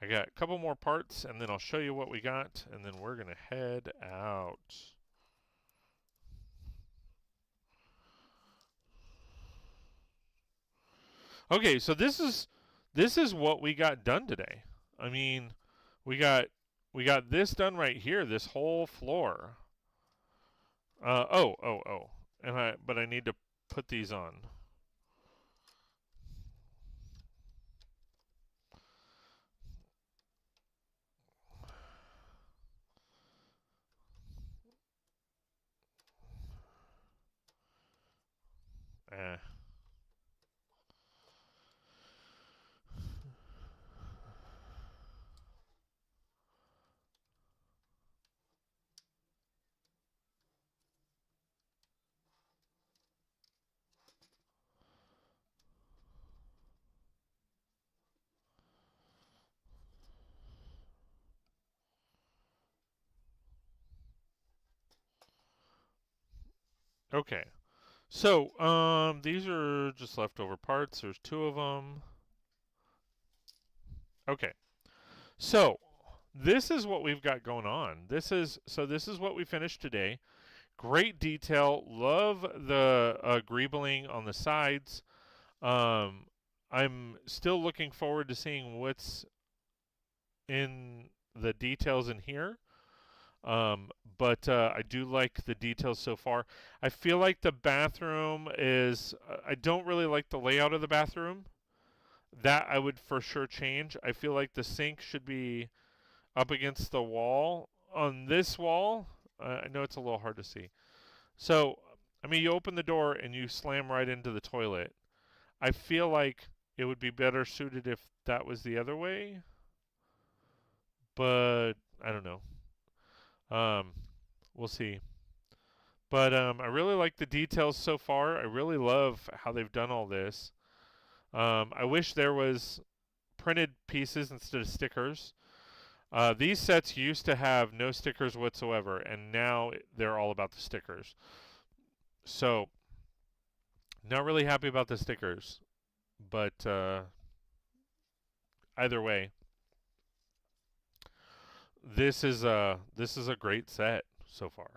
I got a couple more parts, and then I'll show you what we got, and then we're going to head out. Okay, so this is what we got done today. I mean, we got this done right here, this whole floor. Oh. But I need to put these on. Eh. Okay. So, these are just leftover parts. There's 2 of them. Okay. So, this is what we've got going on. This is what we finished today. Great detail. Love the greebling on the sides. Um, I'm still looking forward to seeing what's in the details in here. But I do like the details so far. I feel like the bathroom is. I don't really like the layout of the bathroom. That I would for sure change. I feel like the sink should be up against the wall. On this wall, I know it's a little hard to see. So, I mean, you open the door and you slam right into the toilet. I feel like it would be better suited if that was the other way, but I don't know. Um, we'll see. But I really like the details so far. I really love how they've done all this. I wish there was printed pieces instead of stickers. These sets used to have no stickers whatsoever, and now they're all about the stickers. So, not really happy about the stickers, but either way, this is a great set so far.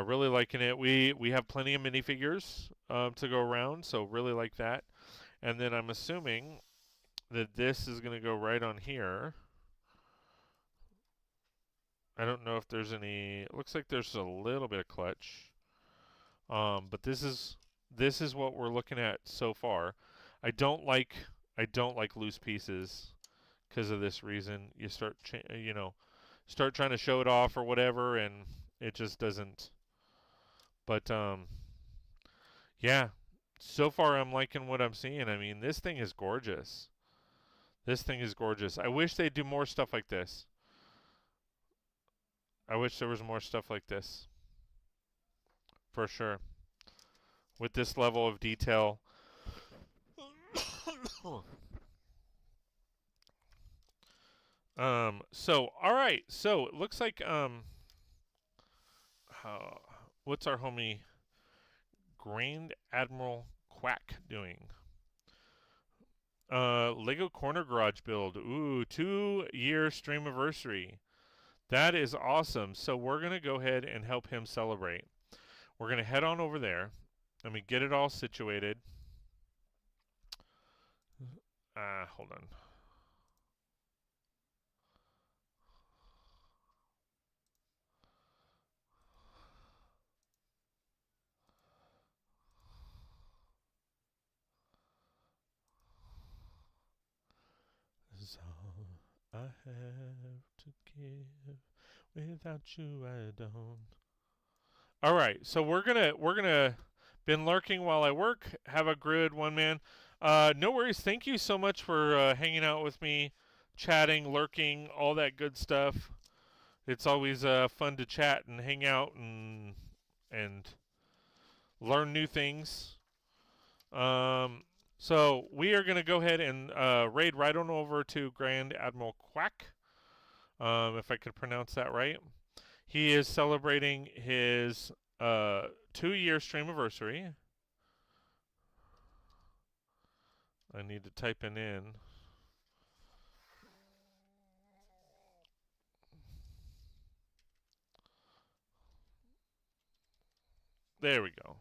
Really liking it. We have plenty of minifigures to go around, so really like that. And then I'm assuming that this is going to go right on here. I don't know if there's any. It looks like there's a little bit of clutch, but this is what we're looking at so far. I don't like loose pieces because of this reason. You start start trying to show it off or whatever, and it just doesn't. But yeah. So far, I'm liking what I'm seeing. I mean, this thing is gorgeous. This thing is gorgeous. I wish they'd do more stuff like this. I wish there was more stuff like this. For sure. With this level of detail. So, alright. So, it looks like, what's our homie Grand Admiral Quack doing? Lego Corner Garage build. Ooh, 2-year streamiversary. That is awesome. So we're going to go ahead and help him celebrate. We're going to head on over there. Let me get it all situated. Hold on. This is all I have to give. Without you, I don't. All right, so we're gonna been lurking while I work. Have a good one, man. No worries. Thank you so much for hanging out with me, chatting, lurking, all that good stuff. It's always fun to chat and hang out and learn new things. So we are gonna go ahead and raid right on over to Grand Admiral Quack, if I could pronounce that right. He is celebrating his 2-year streamiversary. I need to type it in. There we go.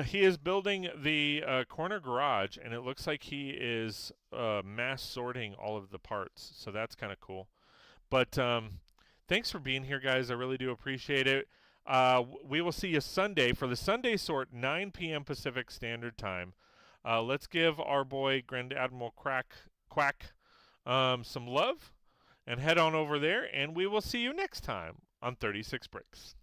He is building the corner garage, and it looks like he is mass sorting all of the parts. So that's kind of cool. But thanks for being here, guys. I really do appreciate it. We will see you Sunday for the Sunday sort, 9 p.m. Pacific Standard Time. Let's give our boy Grand Admiral Quack some love and head on over there, and we will see you next time on 36 Bricks.